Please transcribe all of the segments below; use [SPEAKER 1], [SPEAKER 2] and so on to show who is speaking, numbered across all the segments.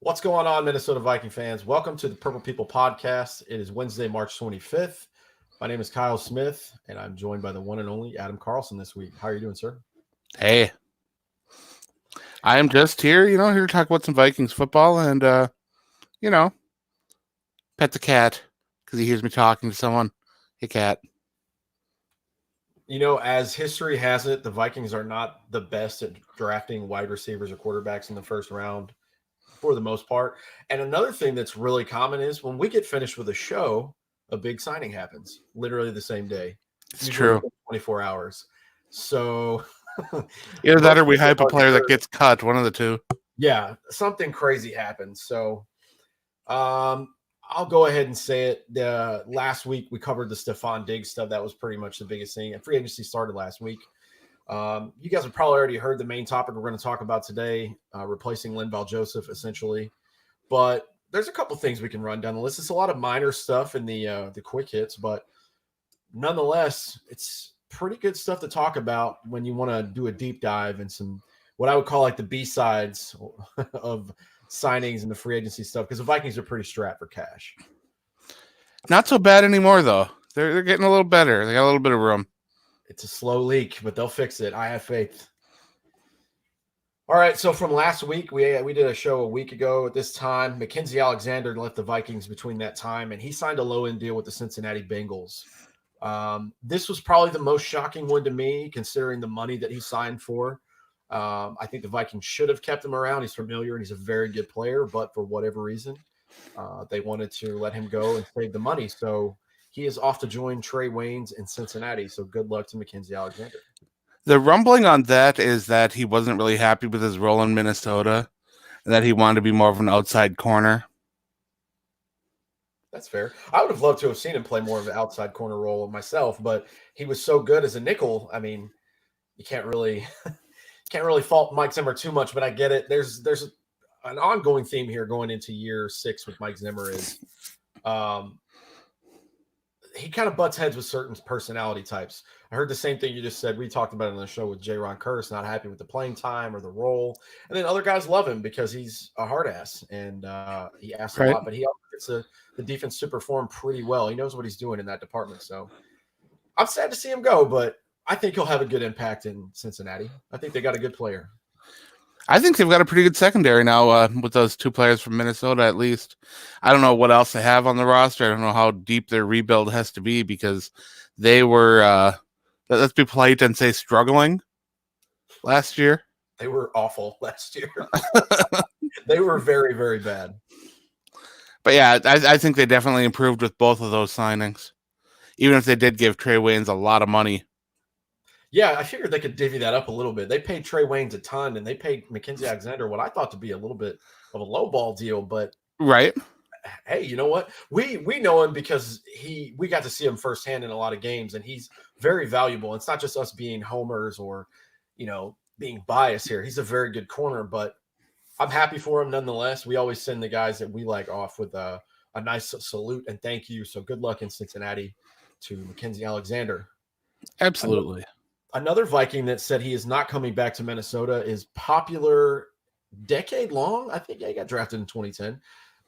[SPEAKER 1] What's going on, Minnesota Viking fans? Welcome to the Purple People Podcast. It is Wednesday, March 25th. My name is Kyle Smith, and I'm joined by the one and only Adam Carlson this week. How are you doing, sir?
[SPEAKER 2] Hey, I am just here, here to talk about some Vikings football and, pet the cat because he hears me talking to someone. Hey, cat.
[SPEAKER 1] You know, as history has it, the Vikings are not the best at drafting wide receivers or quarterbacks in the first round for the most part. And another thing that's really common is when we get finished with a show, a big signing happens literally the same day.
[SPEAKER 2] It's
[SPEAKER 1] Usually
[SPEAKER 2] true.
[SPEAKER 1] within 24 hours. So
[SPEAKER 2] Either that or we
[SPEAKER 1] most
[SPEAKER 2] hype a
[SPEAKER 1] people
[SPEAKER 2] player
[SPEAKER 1] are-
[SPEAKER 2] that gets cut, one of the two.
[SPEAKER 1] Yeah, something crazy happens. So I'll go ahead and say it. Last week we covered the Stephon Diggs stuff. That was pretty much the biggest thing. And free agency started last week. You guys have probably already heard the main topic we're going to talk about today, replacing Linval Joseph, essentially. But there's a couple things we can run down the list. It's a lot of minor stuff in the quick hits, but nonetheless, it's pretty good stuff to talk about when you want to do a deep dive and some what I would call like the B-sides of signings and the free agency stuff, because the Vikings are pretty strapped for cash.
[SPEAKER 2] Not so bad anymore, though. They're getting a little better. They got a little bit of room.
[SPEAKER 1] It's a slow leak, but they'll fix it. I have faith. All right, so from last week, we did a show a week ago at this time. Mackenzie Alexander left the Vikings between that time, and he signed a low-end deal with the Cincinnati Bengals. This was probably the most shocking one to me, considering the money that he signed for. I think the Vikings should have kept him around. He's familiar, and he's a very good player, but for whatever reason, they wanted to let him go and save the money. So he is off to join Trey Waynes in Cincinnati. So good luck to Mackenzie Alexander.
[SPEAKER 2] The rumbling on that is that he wasn't really happy with his role in Minnesota and that he wanted to be more of an outside corner.
[SPEAKER 1] That's fair. I would have loved to have seen him play more of an outside corner role myself, but he was so good as a nickel. I mean, you can't really fault Mike Zimmer too much, but I get it. There's an ongoing theme here going into year 6 with Mike Zimmer is he kind of butts heads with certain personality types. I heard the same thing you just said. We talked about it on the show with J-Ron Curse, not happy with the playing time or the role. And then other guys love him because he's a hard ass and he asks a lot, but he also gets the defense to perform pretty well. He knows what he's doing in that department. So I'm sad to see him go, but I think he'll have a good impact in Cincinnati. I think they got a good player.
[SPEAKER 2] I think they've got a pretty good secondary now with those two players from Minnesota, at least. I don't know what else they have on the roster. I don't know how deep their rebuild has to be because they were, let's be polite and say, struggling last year.
[SPEAKER 1] They were awful last year. They were very, very bad.
[SPEAKER 2] But yeah, I think they definitely improved with both of those signings, even if they did give Trey Waynes a lot of money.
[SPEAKER 1] Yeah, I figured they could divvy that up a little bit. They paid Trey Waynes a ton, and they paid Mackenzie Alexander what I thought to be a little bit of a low ball deal. But
[SPEAKER 2] right,
[SPEAKER 1] hey, you know what? We know him because we got to see him firsthand in a lot of games, and he's very valuable. It's not just us being homers or being biased here. He's a very good corner, but I'm happy for him nonetheless. We always send the guys that we like off with a nice salute and thank you. So good luck in Cincinnati to Mackenzie Alexander.
[SPEAKER 2] Absolutely.
[SPEAKER 1] Another Viking that said he is not coming back to Minnesota is popular decade long. I think he got drafted in 2010.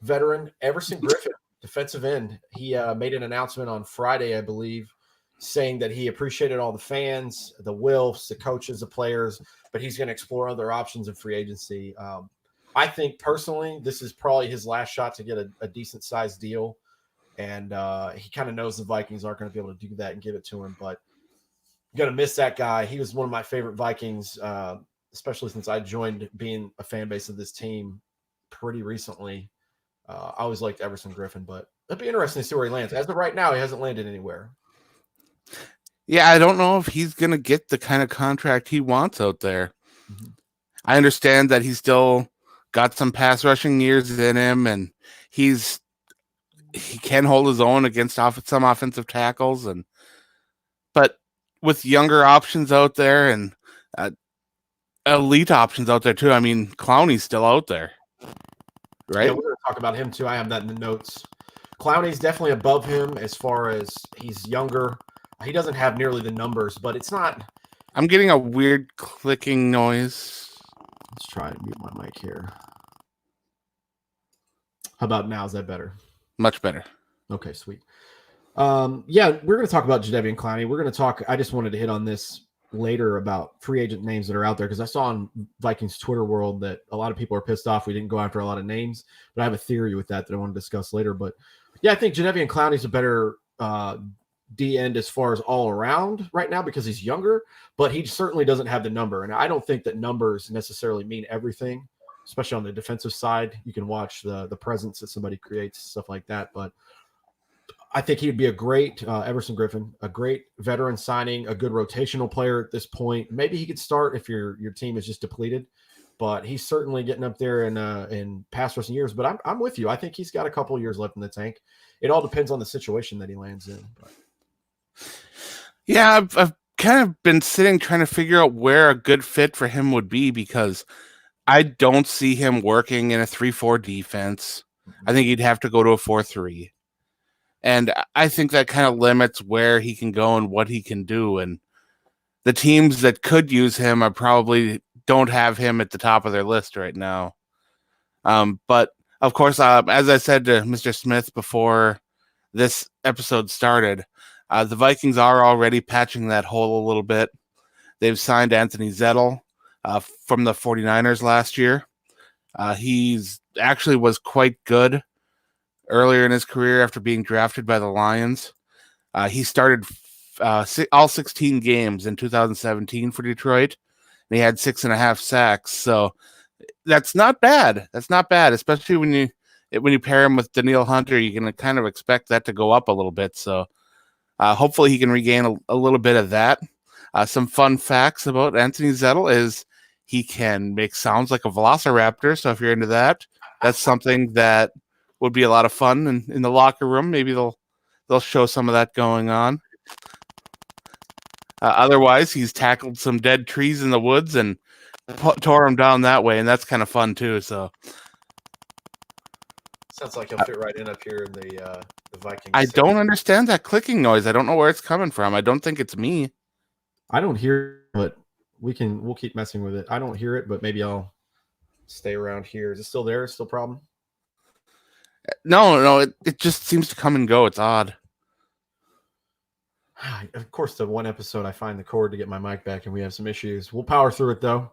[SPEAKER 1] Veteran Everson Griffin, defensive end. He made an announcement on Friday, I believe, saying that he appreciated all the fans, the Wilfs, the coaches, the players, but he's going to explore other options in free agency. I think personally, this is probably his last shot to get a decent sized deal. And he kind of knows the Vikings aren't going to be able to do that and give it to him, but going to miss that guy. He was one of my favorite Vikings, especially since I joined being a fan base of this team pretty recently. I always liked Everson Griffin, but it'd be interesting to see where he lands. As of right now, he hasn't landed anywhere.
[SPEAKER 2] Yeah, I don't know if he's going to get the kind of contract he wants out there. Mm-hmm. I understand that he's still got some pass rushing years in him, and he can hold his own against some offensive tackles, but with younger options out there and elite options out there too. I mean, Clowney's still out there, right?
[SPEAKER 1] Yeah, we're going to talk about him too. I have that in the notes. Clowney's definitely above him as far as he's younger. He doesn't have nearly the numbers, but it's not.
[SPEAKER 2] I'm getting a weird clicking noise.
[SPEAKER 1] Let's try and mute my mic here. How about now? Is that better?
[SPEAKER 2] Much better.
[SPEAKER 1] Okay, sweet. Yeah, we're going to talk about Jadeveon Clowney. We're going to talk. I just wanted to hit on this later about free agent names that are out there because I saw on Vikings Twitter world that a lot of people are pissed off we didn't go after a lot of names, but I have a theory with that I want to discuss later. But yeah, I think Jadeveon Clowney's a better D end as far as all around right now because he's younger, but he certainly doesn't have the number, and I don't think that numbers necessarily mean everything, especially on the defensive side. You can watch the presence that somebody creates, stuff like that, but I think he'd be a great Everson Griffin, a great veteran signing, a good rotational player at this point. Maybe he could start if your team is just depleted, but he's certainly getting up there in pass rushing years. But I'm with you. I think he's got a couple of years left in the tank. It all depends on the situation that he lands in. But.
[SPEAKER 2] Yeah, I've kind of been sitting trying to figure out where a good fit for him would be because I don't see him working in a 3-4 defense. I think he'd have to go to a 4-3. And I think that kind of limits where he can go and what he can do. And the teams that could use him are probably don't have him at the top of their list right now. But of course, as I said to Mr. Smith before this episode started, the Vikings are already patching that hole a little bit. They've signed Anthony Zettle from the 49ers last year. He's actually was quite good earlier in his career after being drafted by the Lions. He started all 16 games in 2017 for Detroit, and he had 6.5 sacks. So that's not bad. That's not bad, especially when you pair him with Danielle Hunter. You can kind of expect that to go up a little bit. So hopefully he can regain a little bit of that. Some fun facts about Anthony Zettle is he can make sounds like a velociraptor. So if you're into that, that's something that would be a lot of fun in the locker room. Maybe they'll show some of that going on. Otherwise, he's tackled some dead trees in the woods and tore them down that way, and that's kind of fun too. So
[SPEAKER 1] sounds like he'll fit right in up here in the Vikings.
[SPEAKER 2] I don't understand that clicking noise. I don't know where it's coming from. I don't think it's me.
[SPEAKER 1] I don't hear it, but we'll keep messing with it. I don't hear it, but maybe I'll stay around here. Is it still there? Still a problem?
[SPEAKER 2] No, it just seems to come and go. It's odd.
[SPEAKER 1] Of course, the one episode I find the cord to get my mic back, and we have some issues. We'll power through it though.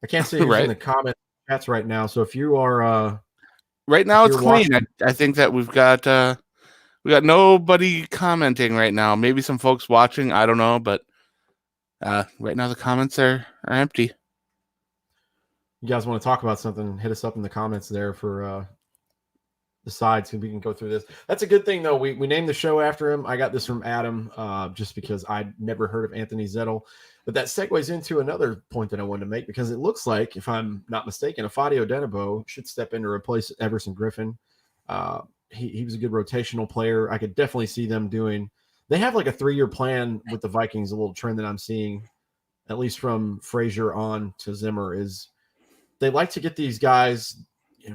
[SPEAKER 1] I can't see who's
[SPEAKER 2] right.
[SPEAKER 1] in the comment chats right now. So if you are
[SPEAKER 2] right now, it's clean. I think that we've got nobody commenting right now. Maybe some folks watching. I don't know, but right now the comments are empty.
[SPEAKER 1] You guys want to talk about something? Hit us up in the comments there for the sides, so we can go through this. That's a good thing, though. We named the show after him. I got this from Adam just because I'd never heard of Anthony Zettle. But that segues into another point that I wanted to make because it looks like, if I'm not mistaken, Afadio Denebo should step in to replace Everson Griffin. He was a good rotational player. I could definitely see them doing – they have like a 3-year plan with the Vikings. A little trend that I'm seeing, at least from Frazier on to Zimmer, is they like to get these guys –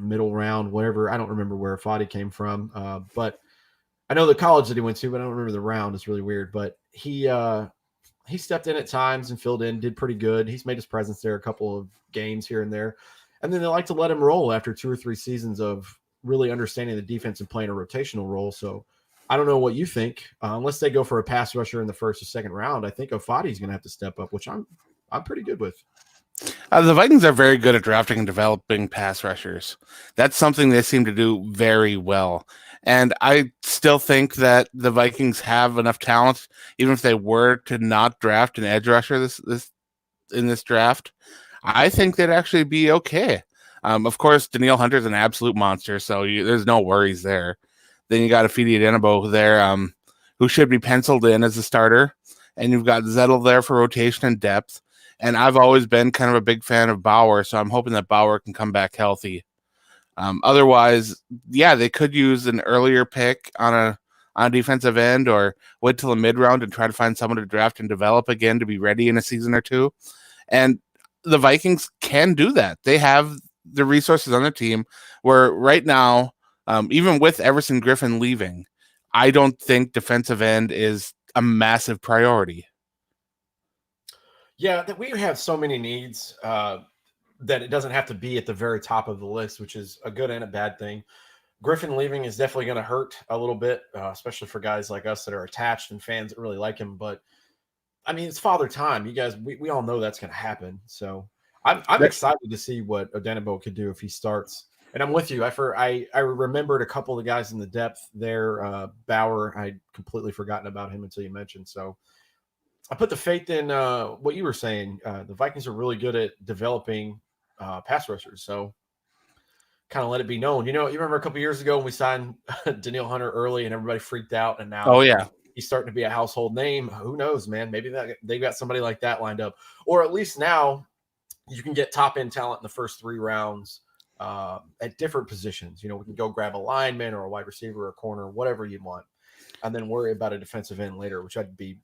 [SPEAKER 1] middle round, whatever. I don't remember where Fadi came from, but I know the college that he went to, but I don't remember the round. It's really weird. But he stepped in at times and filled in, did pretty good. He's made his presence there a couple of games here and there. And then they like to let him roll after 2 or 3 seasons of really understanding the defense and playing a rotational role. So I don't know what you think. Unless they go for a pass rusher in the 1st or 2nd round, I think Fadi's going to have to step up, which I'm pretty good with.
[SPEAKER 2] The Vikings are very good at drafting and developing pass rushers. That's something they seem to do very well. And I still think that the Vikings have enough talent, even if they were to not draft an edge rusher in this draft. I think they'd actually be okay. Of course, Danielle Hunter's an absolute monster, so there's no worries there. Then you got Afadio Denebo there, who should be penciled in as a starter. And you've got Zettle there for rotation and depth. And I've always been kind of a big fan of Bauer, so I'm hoping that Bauer can come back healthy. Otherwise, yeah, they could use an earlier pick on a defensive end or wait till a mid-round and try to find someone to draft and develop again to be ready in a season or two. And the Vikings can do that. They have the resources on their team where right now, even with Everson Griffin leaving, I don't think defensive end is a massive priority.
[SPEAKER 1] Yeah, that we have so many needs that it doesn't have to be at the very top of the list, which is a good and a bad thing. Griffin leaving is definitely going to hurt a little bit, especially for guys like us that are attached and fans that really like him. But I mean, it's father time. You guys, we all know that's going to happen. So I'm excited to see what Odenigbo could do if he starts. And I'm with you. I remembered a couple of the guys in the depth there. Bauer, I'd completely forgotten about him until you mentioned. So I put the faith in what you were saying. The Vikings are really good at developing pass rushers. So kind of let it be known. You remember a couple of years ago when we signed Daniil Hunter early and everybody freaked out, and now he's starting to be a household name. Who knows, man? Maybe they got somebody like that lined up, or at least now you can get top end talent in the first 3 rounds at different positions. We can go grab a lineman or a wide receiver or a corner, whatever you want, and then worry about a defensive end later, which I'd be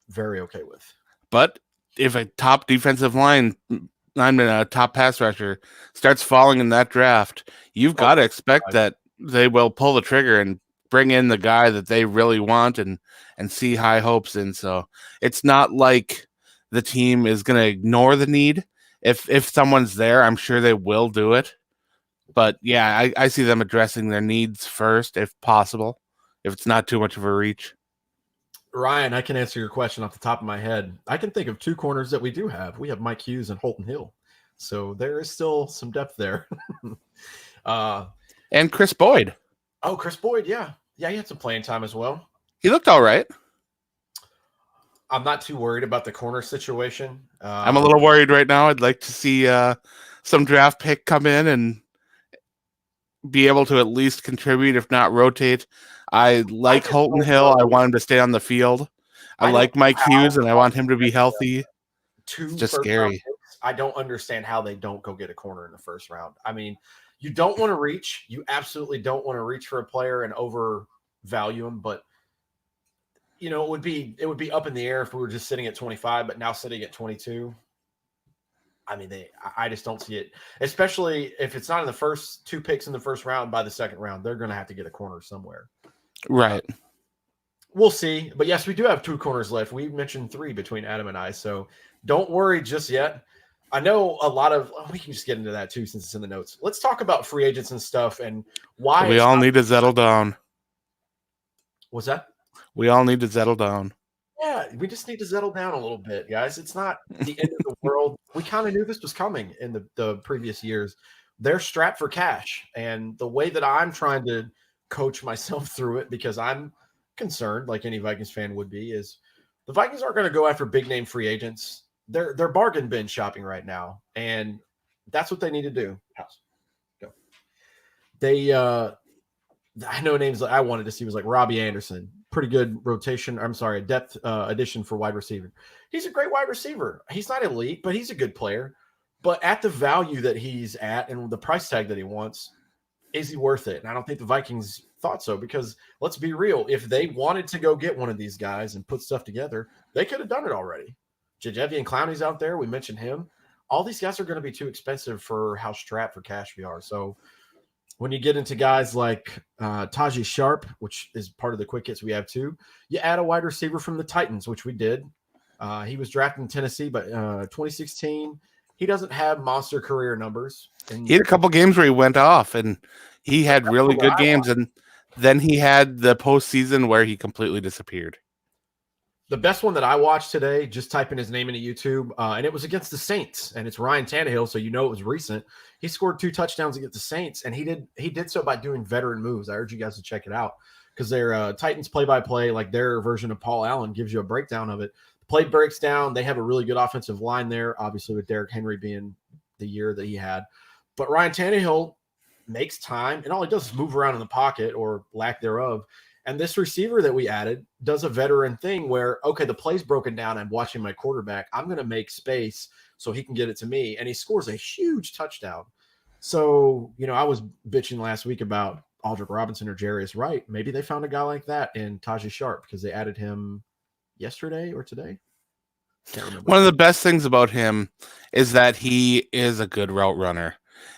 [SPEAKER 1] very okay with.
[SPEAKER 2] But if a top defensive lineman, a top pass rusher starts falling in that draft, you've got to expect that they will pull the trigger and bring in the guy that they really want and see high hopes in. So it's not like the team is going to ignore the need. If someone's there, I'm sure they will do it. But yeah, I see them addressing their needs first, if possible, if it's not too much of a reach.
[SPEAKER 1] Ryan, I can answer your question off the top of my head. I can think of 2 corners that we do have. We have Mike Hughes and Holton Hill. So there is still some depth there.
[SPEAKER 2] And Chris Boyd.
[SPEAKER 1] Oh, Chris Boyd, yeah. Yeah, he had some playing time as well.
[SPEAKER 2] He looked all right.
[SPEAKER 1] I'm not too worried about the corner situation.
[SPEAKER 2] I'm a little worried right now. I'd like to see some draft pick come in and be able to at least contribute, if not rotate. I like Holton Hill. I want him to stay on the field. I like Mike Hughes, and I want him to be healthy.
[SPEAKER 1] It's
[SPEAKER 2] just scary.
[SPEAKER 1] I don't understand how they don't go get a corner in the first round. I mean, you don't want to reach. You absolutely don't want to reach for a player and overvalue him. But it would be up in the air if we were just sitting at 25, but now sitting at 22. I mean, I just don't see it, especially if it's not in the first 2 picks in the first round. By the second round, they're going to have to get a corner somewhere.
[SPEAKER 2] Right.
[SPEAKER 1] We'll see. But yes, we do have 2 corners left. We mentioned 3 between Adam and I. So don't worry just yet. I know we can just get into that too, since it's in the notes. Let's talk about free agents and stuff and why
[SPEAKER 2] we all need to settle down.
[SPEAKER 1] What's that?
[SPEAKER 2] We all need to settle down.
[SPEAKER 1] Yeah, we just need to settle down a little bit, guys. It's not the end of the world. We kind of knew this was coming in the previous years. They're strapped for cash. And the way that I'm trying to coach myself through it, because I'm concerned, like any Vikings fan would be, is the Vikings aren't going to go after big-name free agents. They're bargain bin shopping right now, and that's what they need to do. Go. They, I know names that I wanted to see was like Robbie Anderson. Pretty good rotation. I'm sorry, depth addition for wide receiver. He's a great wide receiver. He's not elite, but he's a good player. But at the value that he's at and the price tag that he wants, is he worth it? And I don't think the Vikings thought so, because let's be real. If they wanted to go get one of these guys and put stuff together, they could have done it already. Jadeveon Clowney's out there. We mentioned him. All these guys are going to be too expensive for how strapped for cash we are. So when you get into guys like Tajae Sharpe, which is part of the quick hits we have too, you add a wide receiver from the Titans, which we did. He was drafted in Tennessee, but 2016. He doesn't have monster career numbers. And
[SPEAKER 2] he had a couple games where he went off, and he had really good games, and then he had the postseason where he completely disappeared.
[SPEAKER 1] The best one that I watched today, just typing his name into YouTube, and it was against the Saints, and it's Ryan Tannehill, so it was recent. He scored 2 touchdowns against the Saints, and he did so by doing veteran moves. I urge you guys to check it out, because their Titans play-by-play, like their version of Paul Allen, gives you a breakdown of it. The play breaks down. They have a really good offensive line there, obviously with Derrick Henry being the year that he had. But Ryan Tannehill makes time, and all he does is move around in the pocket, or lack thereof. And this receiver that we added does a veteran thing where, okay, the play's broken down. I'm watching my quarterback. I'm going to make space so he can get it to me. And he scores a huge touchdown. So, I was bitching last week about Aldrick Robinson or Jarius Wright. Maybe they found a guy like that in Tajae Sharpe, because they added him yesterday or today. Can't remember.
[SPEAKER 2] One of the best things about him is that he is a good route runner.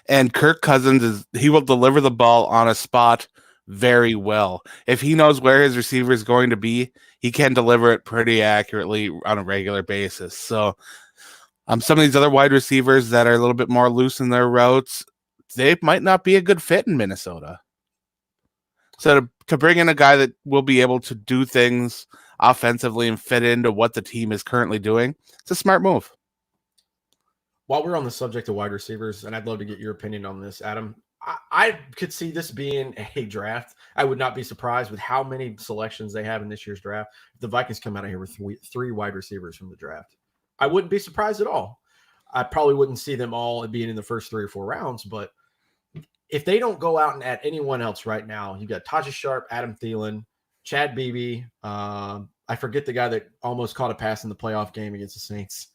[SPEAKER 2] And Kirk Cousins he will deliver the ball on a spot very well. If he knows where his receiver is going to be, he can deliver it pretty accurately on a regular basis. So some of these other wide receivers that are a little bit more loose in their routes, they might not be a good fit in Minnesota. So to bring in a guy that will be able to do things offensively and fit into what the team is currently doing, it's a smart move.
[SPEAKER 1] While we're on the subject of wide receivers, and I'd love to get your opinion on this, Adam, I could see this being a draft. I would not be surprised with how many selections they have in this year's draft. If the Vikings come out of here with three wide receivers from the draft, I wouldn't be surprised at all. I probably wouldn't see them all being in the first 3 or 4 rounds, but if they don't go out and add anyone else right now, you got Tajae Sharpe, Adam Thielen, Chad Beebe. I forget the guy that almost caught a pass in the playoff game against the Saints.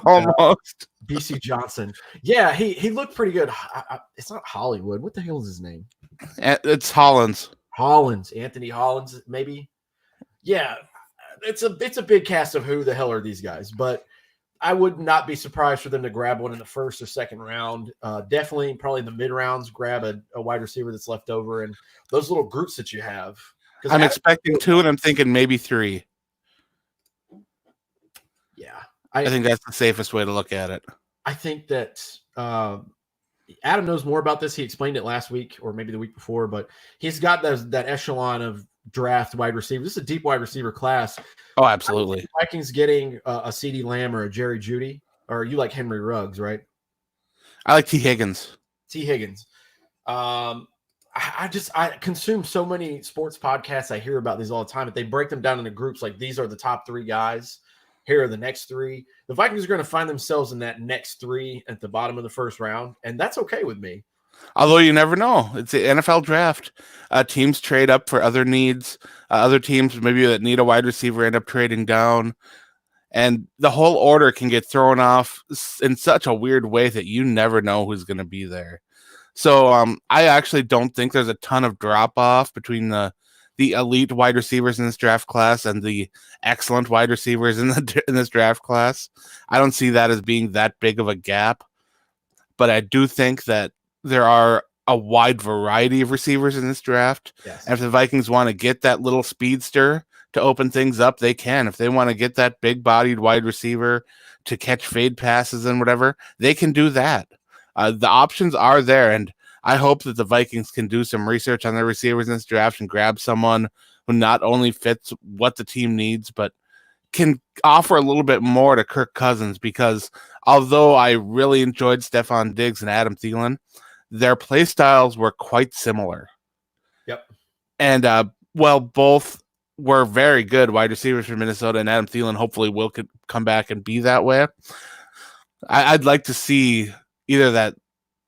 [SPEAKER 1] And,
[SPEAKER 2] Almost.
[SPEAKER 1] BC Johnson. Yeah, he looked pretty good. It's not Hollywood. What the hell is his name?
[SPEAKER 2] It's Hollins.
[SPEAKER 1] Anthony Hollins, maybe. Yeah, it's a big cast of who the hell are these guys, but I would not be surprised for them to grab one in the first or second round. Definitely, probably in the mid rounds, grab a wide receiver that's left over, and those little groups that you have.
[SPEAKER 2] I'm expecting 2, and I'm thinking maybe 3.
[SPEAKER 1] Yeah,
[SPEAKER 2] I think that's the safest way to look at it.
[SPEAKER 1] I think that Adam knows more about this. He explained it last week or maybe the week before, but he's got that echelon of draft wide receiver. This is a deep wide receiver class.
[SPEAKER 2] Oh, absolutely.
[SPEAKER 1] Vikings getting a CeeDee Lamb or a Jerry Jeudy, or you like Henry Ruggs, right?
[SPEAKER 2] I like T. Higgins.
[SPEAKER 1] I consume so many sports podcasts. I hear about these all the time, but they break them down into groups like these are the top 3 guys. Here are the next 3. The Vikings are going to find themselves in that next 3 at the bottom of the first round, and that's okay with me.
[SPEAKER 2] Although you never know. It's the NFL draft. Teams trade up for other needs. Other teams maybe that need a wide receiver end up trading down. And the whole order can get thrown off in such a weird way that you never know who's going to be there. So I actually don't think there's a ton of drop-off between the elite wide receivers in this draft class and the excellent wide receivers in this draft class. I don't see that as being that big of a gap. But I do think that there are a wide variety of receivers in this draft.
[SPEAKER 1] Yes.
[SPEAKER 2] And if the Vikings want to get that little speedster to open things up, they can. If they want to get that big-bodied wide receiver to catch fade passes and whatever, they can do that. The options are there, and I hope that the Vikings can do some research on their receivers in this draft and grab someone who not only fits what the team needs, but can offer a little bit more to Kirk Cousins, because although I really enjoyed Stephon Diggs and Adam Thielen, their play styles were quite similar.
[SPEAKER 1] Yep.
[SPEAKER 2] And both were very good wide receivers for Minnesota, and Adam Thielen hopefully will come back and be that way. I'd like to see either that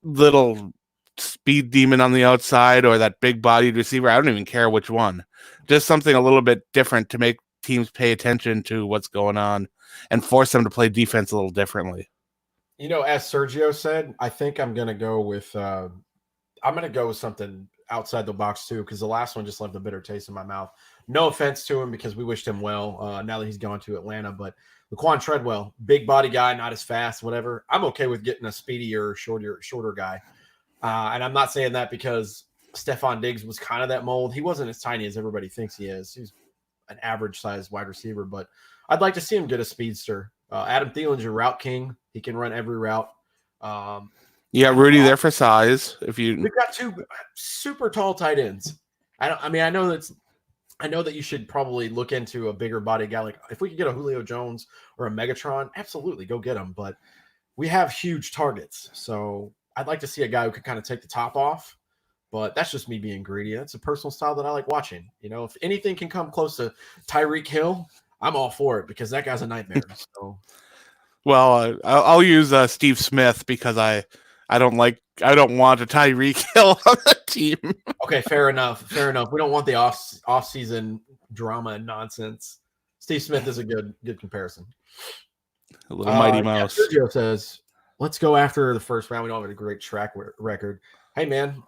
[SPEAKER 2] little speed demon on the outside or that big-bodied receiver. I don't even care which one. Just something a little bit different to make teams pay attention to what's going on and force them to play defense a little differently.
[SPEAKER 1] You know, as Sergio said, I think I'm going to go with something outside the box too, because the last one just left a bitter taste in my mouth. No offense to him, because we wished him well now that he's gone to Atlanta, but Laquan Treadwell, big body guy, not as fast, whatever. I'm okay with getting a speedier, shorter guy. And I'm not saying that because Stephon Diggs was kind of that mold. He wasn't as tiny as everybody thinks he is. He's an average sized wide receiver, but I'd like to see him get a speedster. Adam Thielen's your route king. He can run every route.
[SPEAKER 2] You got Rudy there for size.
[SPEAKER 1] We've got 2 super tall tight ends. I know that you should probably look into a bigger body guy. Like if we could get a Julio Jones or a Megatron, absolutely go get him. But we have huge targets, so I'd like to see a guy who could kind of take the top off. But that's just me being greedy. That's a personal style that I like watching. You know, if anything can come close to Tyreek Hill, I'm all for it, because that guy's a nightmare. So,
[SPEAKER 2] well, I'll use Steve Smith, because I don't want a Tyreek Hill on the team.
[SPEAKER 1] Okay, fair enough. We don't want the off-season drama and nonsense. Steve Smith is a good comparison.
[SPEAKER 2] A little Mighty Mouse.
[SPEAKER 1] Yeah, Sergio says, let's go after the first round. We don't have a great track record. Hey, man,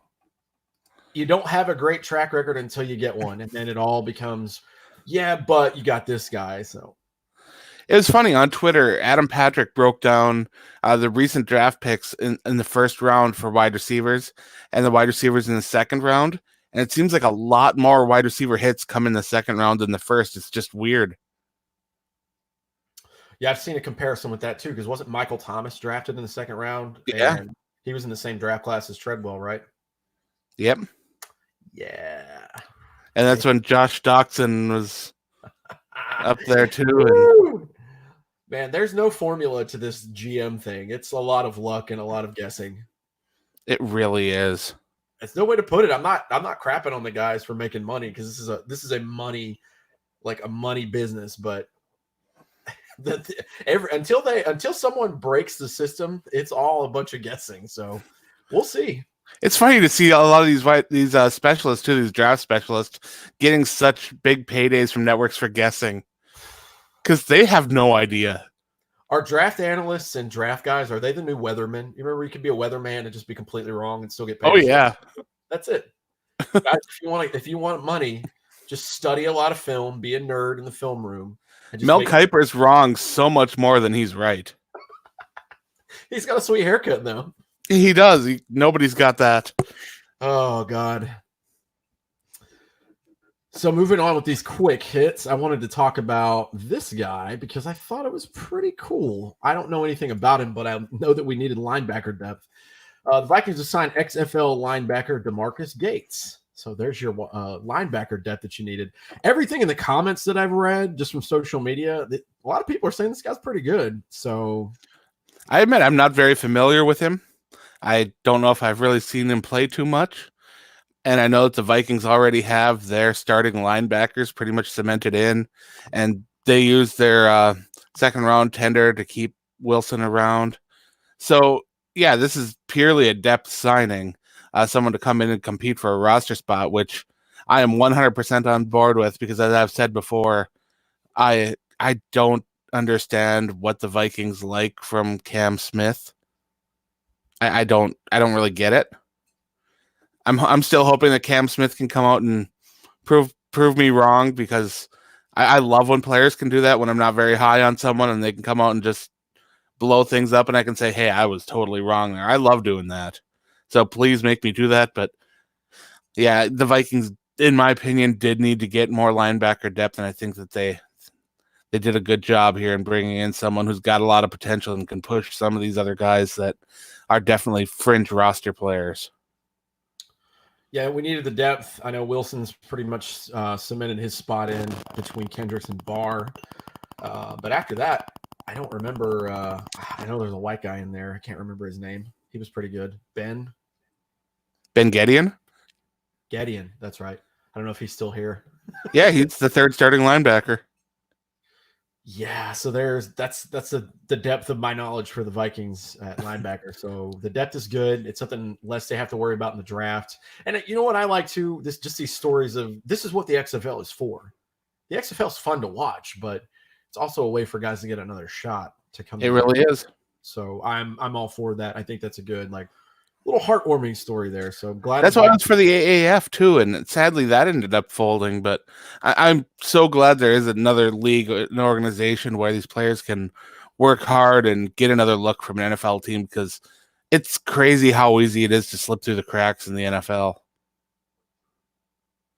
[SPEAKER 1] you don't have a great track record until you get one, and then it all becomes, yeah, but you got this guy. So
[SPEAKER 2] it was funny on Twitter. Adam Patrick broke down the recent draft picks in the first round for wide receivers and the wide receivers in the second round. And it seems like a lot more wide receiver hits come in the second round than the first. It's just weird.
[SPEAKER 1] Yeah, I've seen a comparison with that too, because wasn't Michael Thomas drafted in the second round?
[SPEAKER 2] Yeah.
[SPEAKER 1] And he was in the same draft class as Treadwell, right?
[SPEAKER 2] Yep.
[SPEAKER 1] Yeah.
[SPEAKER 2] And that's when Josh Doxson was up there too.
[SPEAKER 1] And man, there's no formula to this GM thing. It's a lot of luck and a lot of guessing.
[SPEAKER 2] It really is.
[SPEAKER 1] It's no way to put it. I'm not crapping on the guys for making money because this is a money business, but until someone breaks the system, it's all a bunch of guessing. So we'll see.
[SPEAKER 2] It's funny to see a lot of these specialists too, these draft specialists, getting such big paydays from networks for guessing because they have no idea.
[SPEAKER 1] Are draft analysts and draft guys, are they the new weathermen? You remember you could be a weatherman and just be completely wrong and still get paid?
[SPEAKER 2] Oh yeah,
[SPEAKER 1] that's it. Guys, if you want money, just study a lot of film, be a nerd in the film room.
[SPEAKER 2] Mel Kiper's wrong so much more than he's right.
[SPEAKER 1] He's got a sweet haircut though.
[SPEAKER 2] He does. Nobody's got that.
[SPEAKER 1] Oh God. So moving on with these quick hits, I wanted to talk about this guy because I thought it was pretty cool. I don't know anything about him, but I know that we needed linebacker depth. The Vikings assigned XFL linebacker DeMarcus Gates. So there's your linebacker depth that you needed. Everything in the comments that I've read just from social media, a lot of people are saying this guy's pretty good. So
[SPEAKER 2] I admit I'm not very familiar with him. I don't know if I've really seen him play too much. And I know that the Vikings already have their starting linebackers pretty much cemented in. And they use their second round tender to keep Wilson around. So, yeah, this is purely a depth signing. Someone to come in and compete for a roster spot, which I am 100% on board with because, as I've said before, I don't understand what the Vikings like from Cam Smith. I don't really get it. I'm still hoping that Cam Smith can come out and prove me wrong because I love when players can do that when I'm not very high on someone and they can come out and just blow things up and I can say, hey, I was totally wrong there. I love doing that. So please make me do that. But yeah, the Vikings, in my opinion, did need to get more linebacker depth, and I think that they did a good job here in bringing in someone who's got a lot of potential and can push some of these other guys that are definitely fringe roster players.
[SPEAKER 1] Yeah, we needed the depth. I know Wilson's pretty much cemented his spot in between Kendricks and Barr. But after that, I don't remember. I know there's a white guy in there. I can't remember his name. He was pretty good. Ben
[SPEAKER 2] Gideon?
[SPEAKER 1] Gideon, that's right. I don't know if he's still here.
[SPEAKER 2] Yeah, he's the third starting linebacker.
[SPEAKER 1] Yeah, so that's the depth of my knowledge for the Vikings at linebacker. So the depth is good. It's something less they have to worry about in the draft. And you know what I like too? Just these stories of this is what the XFL is for. The XFL is fun to watch, but it's also a way for guys to get another shot to come.
[SPEAKER 2] It really is.
[SPEAKER 1] So I'm all for that. I think that's a good little heartwarming story there. So glad
[SPEAKER 2] that's why it's for the AAF too, and sadly that ended up folding. But I'm so glad there is another league, an organization where these players can work hard and get another look from an NFL team because it's crazy how easy it is to slip through the cracks in the NFL.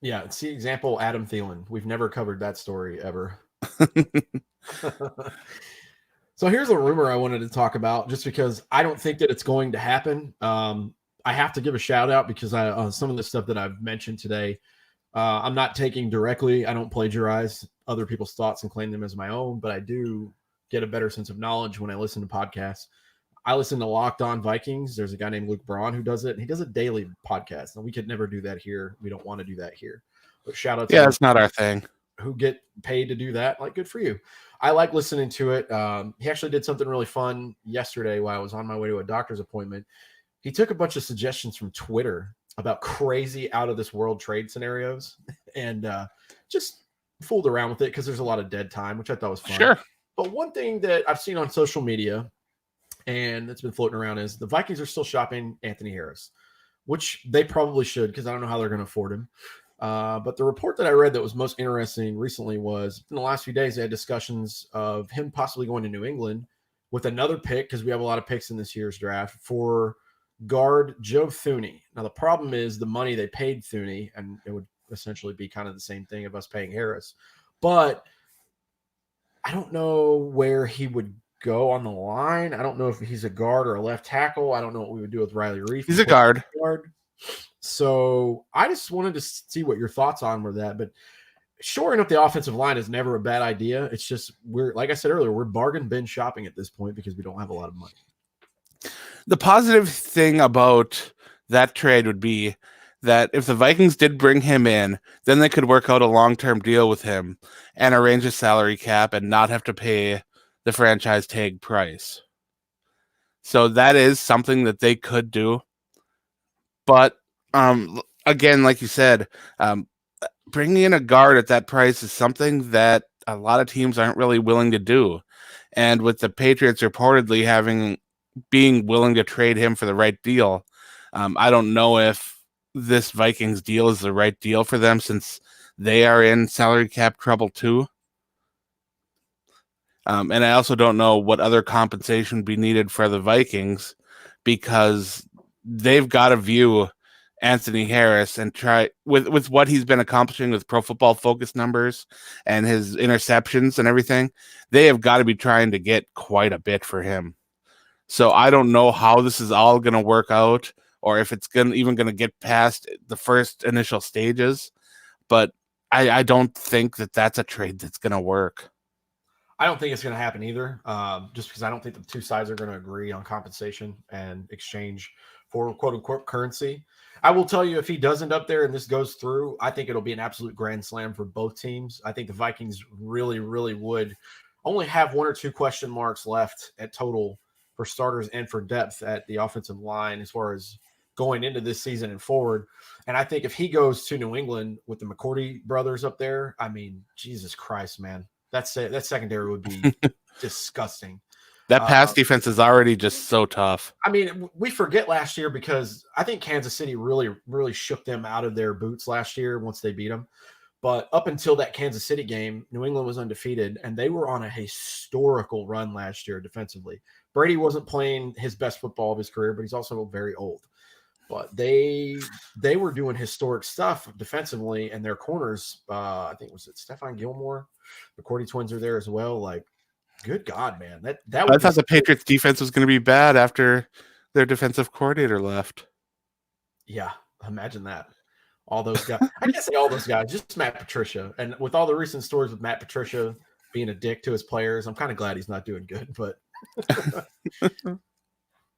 [SPEAKER 1] Yeah, see example Adam Thielen. We've never covered that story ever. So here's a rumor I wanted to talk about just because I don't think that it's going to happen. I have to give a shout out because some of the stuff that I've mentioned today, I'm not taking directly. I don't plagiarize other people's thoughts and claim them as my own, but I do get a better sense of knowledge when I listen to podcasts. I listen to Locked On Vikings. There's a guy named Luke Braun who does it. And he does a daily podcast. And we could never do that here. We don't want to do that here. But shout out to
[SPEAKER 2] that's not our thing.
[SPEAKER 1] Who get paid to do that. Good for you. I like listening to it. He actually did something really fun yesterday while I was on my way to a doctor's appointment. He took a bunch of suggestions from Twitter about crazy out of this world trade scenarios and just fooled around with it because there's a lot of dead time, which I thought was fun.
[SPEAKER 2] Sure.
[SPEAKER 1] But one thing that I've seen on social media and it's been floating around is the Vikings are still shopping Anthony Harris, which they probably should because I don't know how they're going to afford him. But the report that I read that was most interesting recently was in the last few days, they had discussions of him possibly going to New England with another pick because we have a lot of picks in this year's draft for guard Joe Thuney. Now, the problem is the money they paid Thuney, and it would essentially be kind of the same thing of us paying Harris. But I don't know where he would go on the line. I don't know if he's a guard or a left tackle. I don't know what we would do with Riley Reef.
[SPEAKER 2] He's a guard.
[SPEAKER 1] So I just wanted to see what your thoughts on were that. But shoring up the offensive line is never a bad idea. It's just like I said earlier, we're bargain bin shopping at this point because we don't have a lot of money.
[SPEAKER 2] The positive thing about that trade would be that if the Vikings did bring him in, then they could work out a long-term deal with him and arrange a salary cap and not have to pay the franchise tag price. So that is something that they could do. But again, like you said, bringing in a guard at that price is something that a lot of teams aren't really willing to do. And with the Patriots reportedly being willing to trade him for the right deal, I don't know if this Vikings deal is the right deal for them since they are in salary cap trouble too. And I also don't know what other compensation would be needed for the Vikings because they've got to view Anthony Harris and try with what he's been accomplishing with Pro Football Focus numbers and his interceptions and everything. They have got to be trying to get quite a bit for him. So I don't know how this is all going to work out or if it's even going to get past the first initial stages. But I don't think that that's a trade that's going to work.
[SPEAKER 1] I don't think it's going to happen either, just because I don't think the two sides are going to agree on compensation and exchange for quote-unquote currency. I will tell you, if he does end up there and this goes through, I think it'll be an absolute grand slam for both teams. I think the Vikings really, really would only have one or two question marks left at total for starters and for depth at the offensive line as far as going into this season and forward. And I think if he goes to New England with the McCourty brothers up there, I mean, Jesus Christ, man. That secondary would be disgusting.
[SPEAKER 2] That pass defense is already just so tough.
[SPEAKER 1] I mean, we forget last year because I think Kansas City really, really shook them out of their boots last year once they beat them. But up until that Kansas City game, New England was undefeated, and they were on a historical run last year defensively. Brady wasn't playing his best football of his career, but he's also very old. But they were doing historic stuff defensively, and their corners, I think was it Stephon Gilmore, the Cordy twins are there as well. Like, good God, man, that
[SPEAKER 2] I thought the Patriots defense was going to be bad after their defensive coordinator left.
[SPEAKER 1] Yeah, imagine that. All those guys. I can't say all those guys, just Matt Patricia. And with all the recent stories with Matt Patricia being a dick to his players, I'm kind of glad he's not doing good. But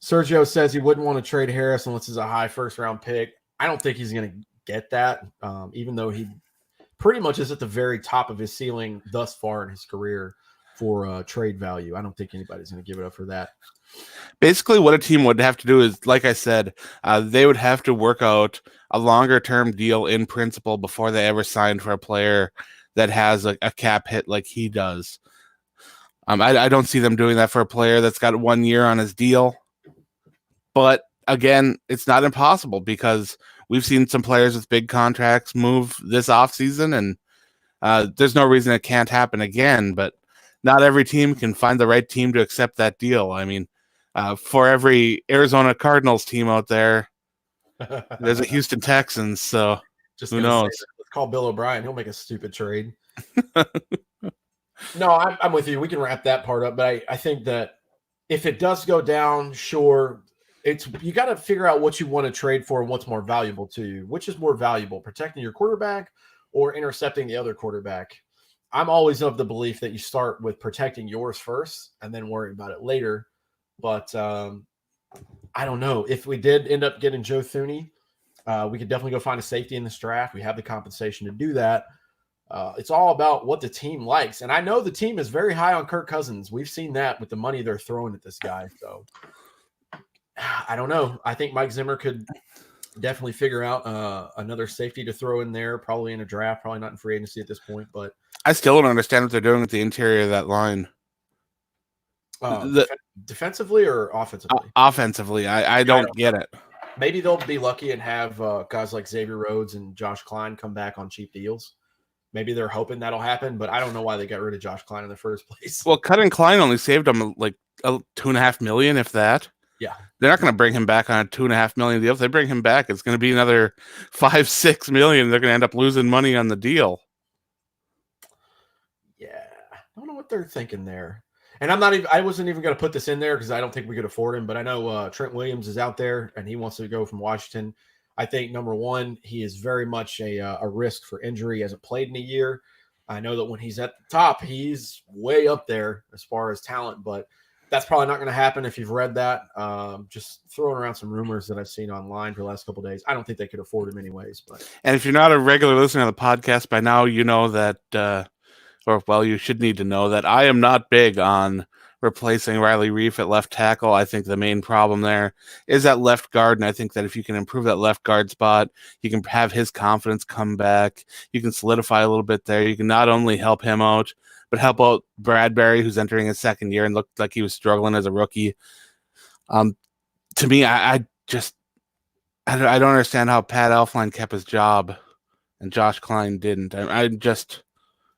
[SPEAKER 1] Sergio says he wouldn't want to trade Harris unless it's a high first-round pick. I don't think he's going to get that, even though he pretty much is at the very top of his ceiling thus far in his career for trade value. I don't think anybody's going to give it up for that.
[SPEAKER 2] Basically, what a team would have to do is, like I said, they would have to work out a longer-term deal in principle before they ever sign for a player that has a cap hit like he does. I don't see them doing that for a player that's got 1 year on his deal. But again, it's not impossible because we've seen some players with big contracts move this offseason, and there's no reason it can't happen again. But not every team can find the right team to accept that deal. I mean, for every Arizona Cardinals team out there, there's a Houston Texans. So
[SPEAKER 1] just
[SPEAKER 2] who knows?
[SPEAKER 1] Let's call Bill O'Brien. He'll make a stupid trade. No, I'm with you. We can wrap that part up. But I think that if it does go down, sure, you got to figure out what you want to trade for and what's more valuable to you. Which is more valuable, protecting your quarterback or intercepting the other quarterback? I'm always of the belief that you start with protecting yours first and then worry about it later. But I don't know. If we did end up getting Joe Thuney, we could definitely go find a safety in this draft. We have the compensation to do that. It's all about what the team likes. And I know the team is very high on Kirk Cousins. We've seen that with the money they're throwing at this guy. So I don't know. I think Mike Zimmer could definitely figure out another safety to throw in there, probably in a draft, probably not in free agency at this point. But
[SPEAKER 2] I still don't understand what they're doing with the interior of that line.
[SPEAKER 1] Defensively or offensively?
[SPEAKER 2] Offensively, I don't get it.
[SPEAKER 1] Maybe they'll be lucky and have guys like Xavier Rhodes and Josh Klein come back on cheap deals. Maybe they're hoping that'll happen, but I don't know why they got rid of Josh Klein in the first place.
[SPEAKER 2] Well, cutting Klein only saved them like $2.5 million, if that.
[SPEAKER 1] Yeah,
[SPEAKER 2] they're not going to bring him back on a $2.5 million deal. If they bring him back, it's going to be another $5-6 million. They're going to end up losing money on the deal.
[SPEAKER 1] Yeah, I don't know what they're thinking there. And I wasn't even going to put this in there because I don't think we could afford him. But I know Trent Williams is out there and he wants to go from Washington. I think number one, he is very much a risk for injury. He hasn't played in a year. I know that when he's at the top, he's way up there as far as talent, but that's probably not going to happen if you've read that. Just throwing around some rumors that I've seen online for the last couple of days. I don't think they could afford him anyways. But
[SPEAKER 2] And if you're not a regular listener to the podcast by now, you know that, you should need to know that I am not big on replacing Riley Reef at left tackle. I think the main problem there is at left guard, and I think that if you can improve that left guard spot, you can have his confidence come back. You can solidify a little bit there. You can not only help him out, but help out Bradbury, who's entering his second year and looked like he was struggling as a rookie. To me, I don't understand how Pat Elflein kept his job and Josh Klein didn't.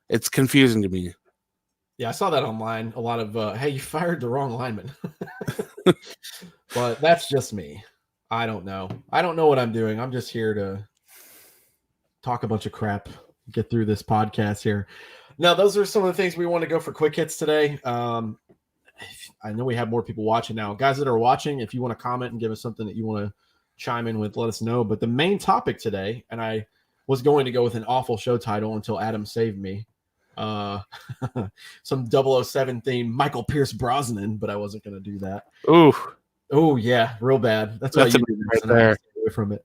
[SPEAKER 2] It's confusing to me.
[SPEAKER 1] Yeah, I saw that online. A lot of, hey, you fired the wrong lineman. But that's just me. I don't know. I don't know what I'm doing. I'm just here to talk a bunch of crap, get through this podcast here. Now, those are some of the things we want to go for quick hits today. I know we have more people watching now. Guys that are watching, if you want to comment and give us something that you want to chime in with, let us know. But the main topic today, and I was going to go with an awful show title until Adam saved me. Some 007 theme, Michael Pierce Brosnan, but I wasn't going to do that.
[SPEAKER 2] Ooh.
[SPEAKER 1] Oh, yeah, real bad. That's why you do
[SPEAKER 2] right there.
[SPEAKER 1] Stay away from it.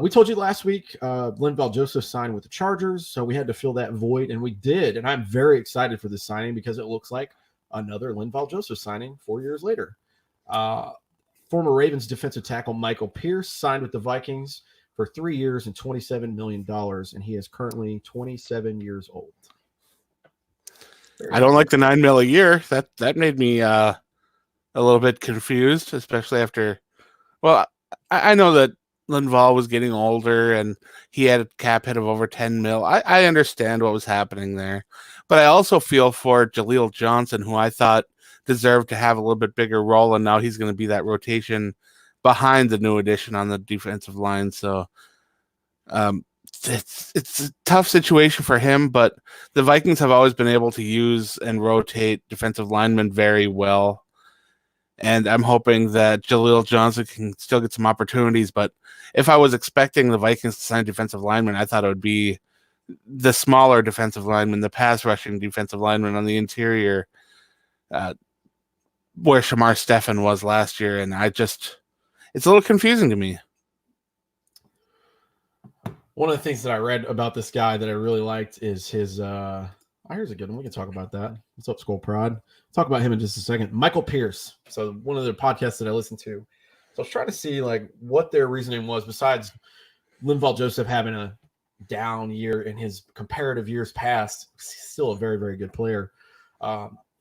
[SPEAKER 1] We told you last week, Linval Joseph signed with the Chargers, so we had to fill that void, and we did. And I'm very excited for this signing because it looks like another Linval Joseph signing 4 years later. Former Ravens defensive tackle Michael Pierce signed with the Vikings for 3 years and $27 million, and he is currently 27 years old.
[SPEAKER 2] I don't like the $9 million a year. That made me a little bit confused, especially after. Well, I know that Linval was getting older and he had a cap hit of over 10 mil. I understand what was happening there, but I also feel for Jaleel Johnson, who I thought deserved to have a little bit bigger role, and now he's going to be that rotation behind the new addition on the defensive line. So, it's a tough situation for him, but the Vikings have always been able to use and rotate defensive linemen very well. And I'm hoping that Jaleel Johnson can still get some opportunities. But if I was expecting the Vikings to sign defensive linemen, I thought it would be the smaller defensive lineman, the pass rushing defensive lineman on the interior, where Shamar Stephen was last year. And it's a little confusing to me.
[SPEAKER 1] One of the things that I read about this guy that I really liked is his here's a good one. We can talk about that. What's up, Skull Prod? Talk about him in just a second. Michael Pierce. So one of the podcasts that I listened to. So I was trying to see what their reasoning was besides Linval Joseph having a down year in his comparative years past. Still a very, very good player.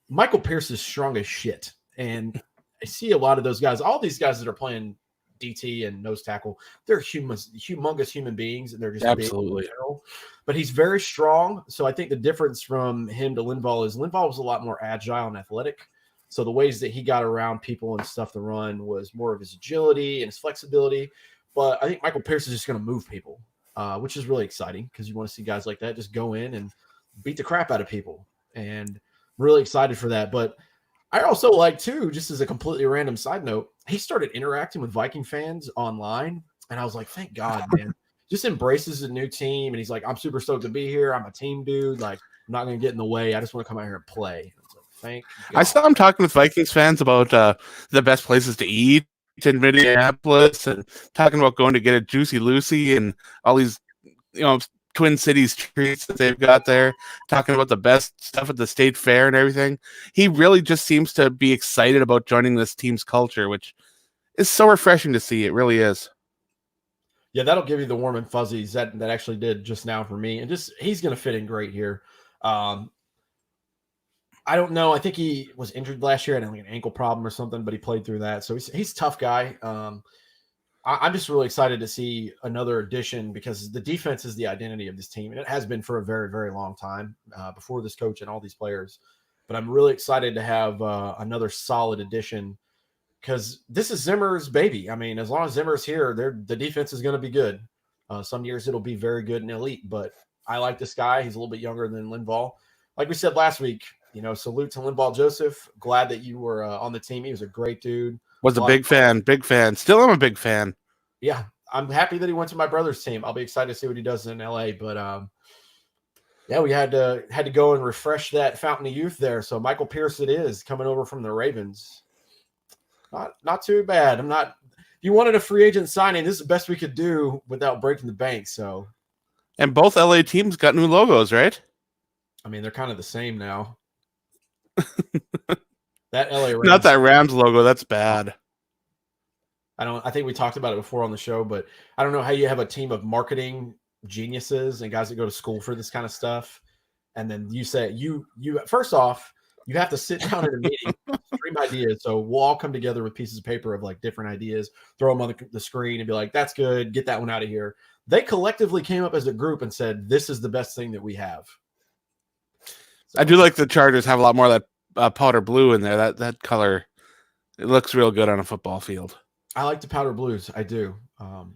[SPEAKER 1] Michael Pierce is strong as shit. And I see a lot of those guys, all these guys that are playing DT and nose tackle, they're humongous human beings, and they're just
[SPEAKER 2] absolutely
[SPEAKER 1] big in general. But he's very strong. So I think the difference from him to Linval is Linval was a lot more agile and athletic. So the ways that he got around people and stuff to run was more of his agility and his flexibility. But I think Michael Pierce is just going to move people, which is really exciting because you want to see guys like that just go in and beat the crap out of people. And I'm really excited for that. But I also like, too, just as a completely random side note, he started interacting with Viking fans online. And I was like, thank God, man. Just embraces a new team. And he's like, I'm super stoked to be here. I'm a team dude. Like, I'm not going to get in the way. I just want to come out here and play. I was like, thank God.
[SPEAKER 2] I saw him talking with Vikings fans about the best places to eat in Minneapolis and talking about going to get a Juicy Lucy and all these, Twin Cities treats that they've got there, talking about the best stuff at the state fair and everything. He really just seems to be excited about joining this team's culture, which is so refreshing to see. It really is.
[SPEAKER 1] Yeah, that'll give you the warm and fuzzies that actually did just now for me. And just he's going to fit in great here. I don't know. I think he was injured last year. I had like an ankle problem or something, but he played through that. So he's a tough guy. I'm just really excited to see another addition because the defense is the identity of this team, and it has been for a very, very long time before this coach and all these players. But I'm really excited to have another solid addition because this is Zimmer's baby. I mean, as long as Zimmer's here, the defense is going to be good. Some years it'll be very good and elite, but I like this guy. He's a little bit younger than Linval. Like we said last week, salute to Linval Joseph. Glad that you were on the team. He was a great dude.
[SPEAKER 2] Was a big fan. Still am a big fan.
[SPEAKER 1] Yeah. I'm happy that he went to my brother's team. I'll be excited to see what he does in LA. But yeah, we had to go and refresh that fountain of youth there. So Michael Pierce it is coming over from the Ravens. Not too bad. If you wanted a free agent signing, this is the best we could do without breaking the bank. So,
[SPEAKER 2] and both LA teams got new logos, right?
[SPEAKER 1] I mean, they're kind of the same now. That LA Rams,
[SPEAKER 2] not that Rams logo. That's bad.
[SPEAKER 1] I think we talked about it before on the show, but I don't know how you have a team of marketing geniuses and guys that go to school for this kind of stuff. And then you say you first off, you have to sit down at a meeting, stream ideas. So we'll all come together with pieces of paper of like different ideas, throw them on the screen and be like, that's good. Get that one out of here. They collectively came up as a group and said, this is the best thing that we have. So,
[SPEAKER 2] I do like the Chargers have a lot more of that powder blue in there. That color, it looks real good on a football field.
[SPEAKER 1] I like the powder blues. I do.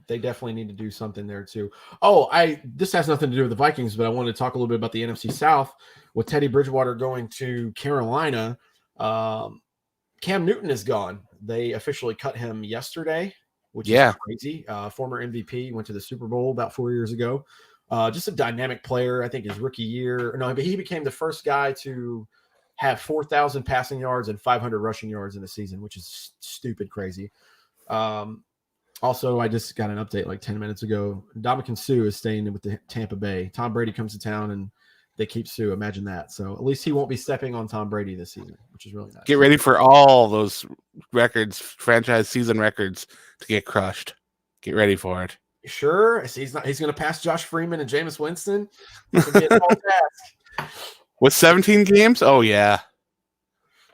[SPEAKER 1] They definitely need to do something there too. Oh, this has nothing to do with the Vikings, but I wanted to talk a little bit about the NFC South with Teddy Bridgewater going to Carolina. Cam Newton is gone. They officially cut him yesterday, which is crazy. Former MVP, went to the Super Bowl about 4 years ago. Just a dynamic player. I think his rookie year. No, but he became the first guy to have 4,000 passing yards and 500 rushing yards in a season, which is stupid crazy. Also, I just got an update like 10 minutes ago. Ndamukong Suh is staying with the Tampa Bay. Tom Brady comes to town and they keep Suh. Imagine that. So at least he won't be stepping on Tom Brady this season, which is really nice.
[SPEAKER 2] Get ready for all those records, franchise season records, to get crushed. Get ready for it.
[SPEAKER 1] Sure. He's going to pass Josh Freeman and Jameis Winston.
[SPEAKER 2] With 17 games? Oh, yeah.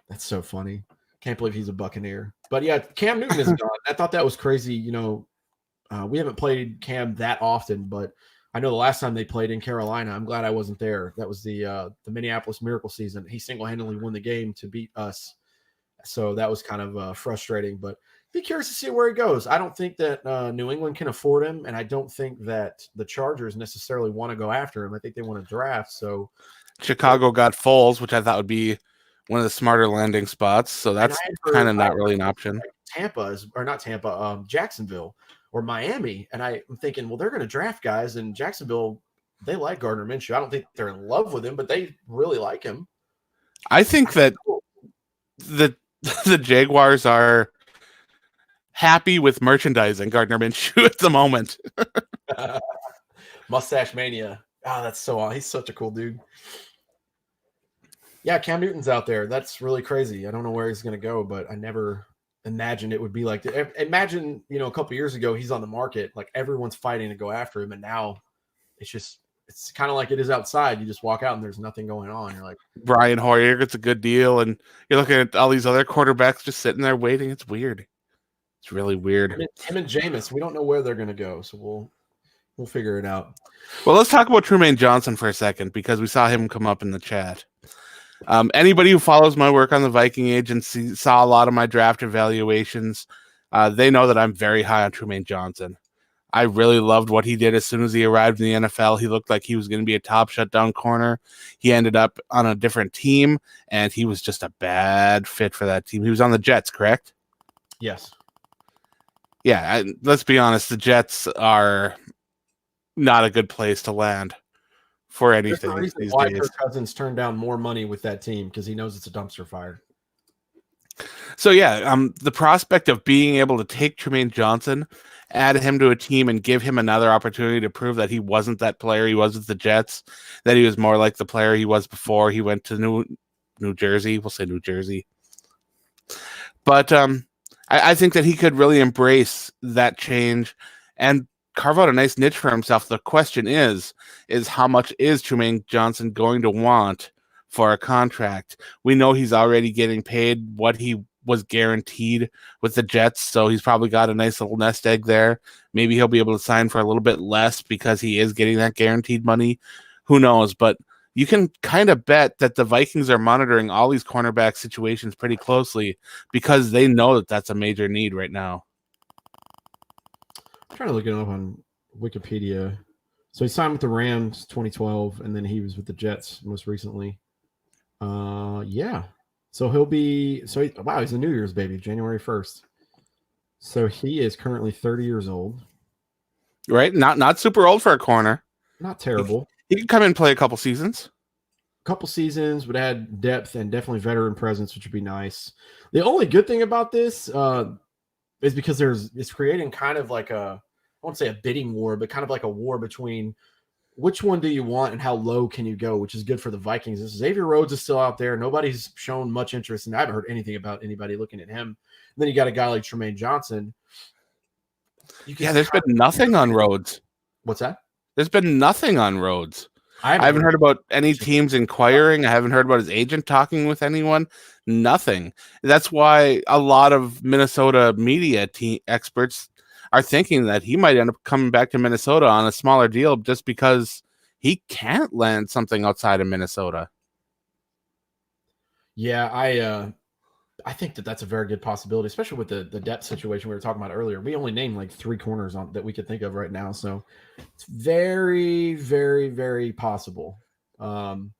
[SPEAKER 1] That's so funny. Can't believe he's a Buccaneer. But yeah, Cam Newton is gone. I thought that was crazy. You know, we haven't played Cam that often, but I know the last time they played in Carolina, I'm glad I wasn't there. That was the Minneapolis Miracle season. He single-handedly won the game to beat us. So that was kind of frustrating, but be curious to see where he goes. I don't think that New England can afford him, and I don't think that the Chargers necessarily want to go after him. I think they want to draft. So
[SPEAKER 2] Chicago got Foles, which I thought would be one of the smarter landing spots. So that's kind of not really an option.
[SPEAKER 1] Like Jacksonville or Miami. And I'm thinking, well, they're going to draft guys, and Jacksonville, they like Gardner Minshew. I don't think they're in love with him, but they really like him.
[SPEAKER 2] I think that the Jaguars are happy with merchandising Gardner Minshew at the moment.
[SPEAKER 1] Mustache mania. Oh, that's so awesome. He's such a cool dude. Yeah, Cam Newton's out there. That's really crazy. I don't know where he's going to go, but I never imagined it would be like that. Imagine, a couple years ago, he's on the market. Like everyone's fighting to go after him. And now it's kind of like it is outside. You just walk out and there's nothing going on. You're like,
[SPEAKER 2] Brian Hoyer gets a good deal. And you're looking at all these other quarterbacks just sitting there waiting. It's weird. It's really weird.
[SPEAKER 1] Him and Jameis, we don't know where they're going to go. So we'll figure it out.
[SPEAKER 2] Well, let's talk about Trumaine Johnson for a second, because we saw him come up in the chat. Anybody who follows my work on the Viking Agency saw a lot of my draft evaluations. They know that I'm very high on Trumaine Johnson. I really loved what he did as soon as he arrived in the NFL. He looked like he was going to be a top shutdown corner. He ended up on a different team, and he was just a bad fit for that team. He was on the Jets, correct?
[SPEAKER 1] Yes.
[SPEAKER 2] Yeah, let's be honest. The Jets are not a good place to land for anything these days.
[SPEAKER 1] Why Kirk Cousins turned down more money with that team, because he knows it's a dumpster fire.
[SPEAKER 2] So yeah, the prospect of being able to take Trumaine Johnson, add him to a team, and give him another opportunity to prove that he wasn't that player he was with the Jets, that he was more like the player he was before he went to New Jersey. We'll say New Jersey. But I think that he could really embrace that change and carve out a nice niche for himself. The question is how much is Trumaine Johnson going to want for a contract? We know he's already getting paid what he was guaranteed with the Jets, so he's probably got a nice little nest egg there. Maybe he'll be able to sign for a little bit less because he is getting that guaranteed money. Who knows? But you can kind of bet that the Vikings are monitoring all these cornerback situations pretty closely, because they know that that's a major need right now.
[SPEAKER 1] I'm trying to look it up on Wikipedia. So he signed with the Rams 2012, and then he was with the Jets most recently. Yeah. So he's a New Year's baby, January 1st. So he is currently 30 years old.
[SPEAKER 2] Right? Not super old for a corner.
[SPEAKER 1] Not terrible.
[SPEAKER 2] He could come in and play a couple seasons.
[SPEAKER 1] Couple seasons would add depth and definitely veteran presence, which would be nice. The only good thing about this is because it's creating kind of like I won't say a bidding war, but kind of like a war between which one do you want and how low can you go, which is good for the Vikings. Xavier Rhodes is still out there. Nobody's shown much interest, and I haven't heard anything about anybody looking at him. And then you got a guy like Tremaine Johnson.
[SPEAKER 2] There's been nothing on Rhodes.
[SPEAKER 1] What's that?
[SPEAKER 2] There's been nothing on Rhodes. I haven't heard about any teams inquiring. I haven't heard about his agent talking with anyone. Nothing. That's why a lot of Minnesota media experts are thinking that he might end up coming back to Minnesota on a smaller deal just because he can't land something outside of Minnesota.
[SPEAKER 1] Yeah, I think that's a very good possibility, especially with the depth situation we were talking about earlier. We only named like 3 corners that we could think of right now, so it's very, very, very possible. We'll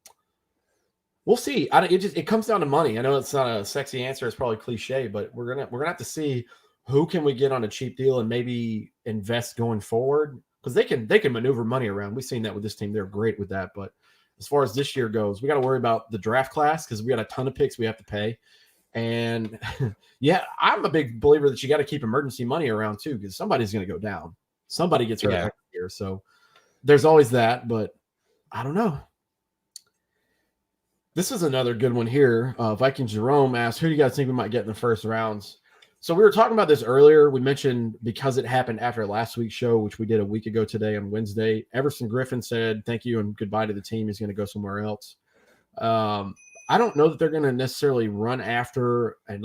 [SPEAKER 1] see. It comes down to money. I know it's not a sexy answer; it's probably cliche, but we're gonna have to see who can we get on a cheap deal and maybe invest going forward, because they can maneuver money around. We've seen that with this team; they're great with that. But as far as this year goes, we got to worry about the draft class because we got a ton of picks we have to pay. And yeah, I'm a big believer that you got to keep emergency money around too, because somebody's going to go down. Somebody gets hurt every year. So there's always that, but I don't know. This is another good one here. Viking Jerome asked, who do you guys think we might get in the first rounds? So we were talking about this earlier. We mentioned because it happened after last week's show, which we did a week ago today on Wednesday, Everson Griffin said, thank you and goodbye to the team. He's going to go somewhere else. I don't know that they're going to necessarily run after and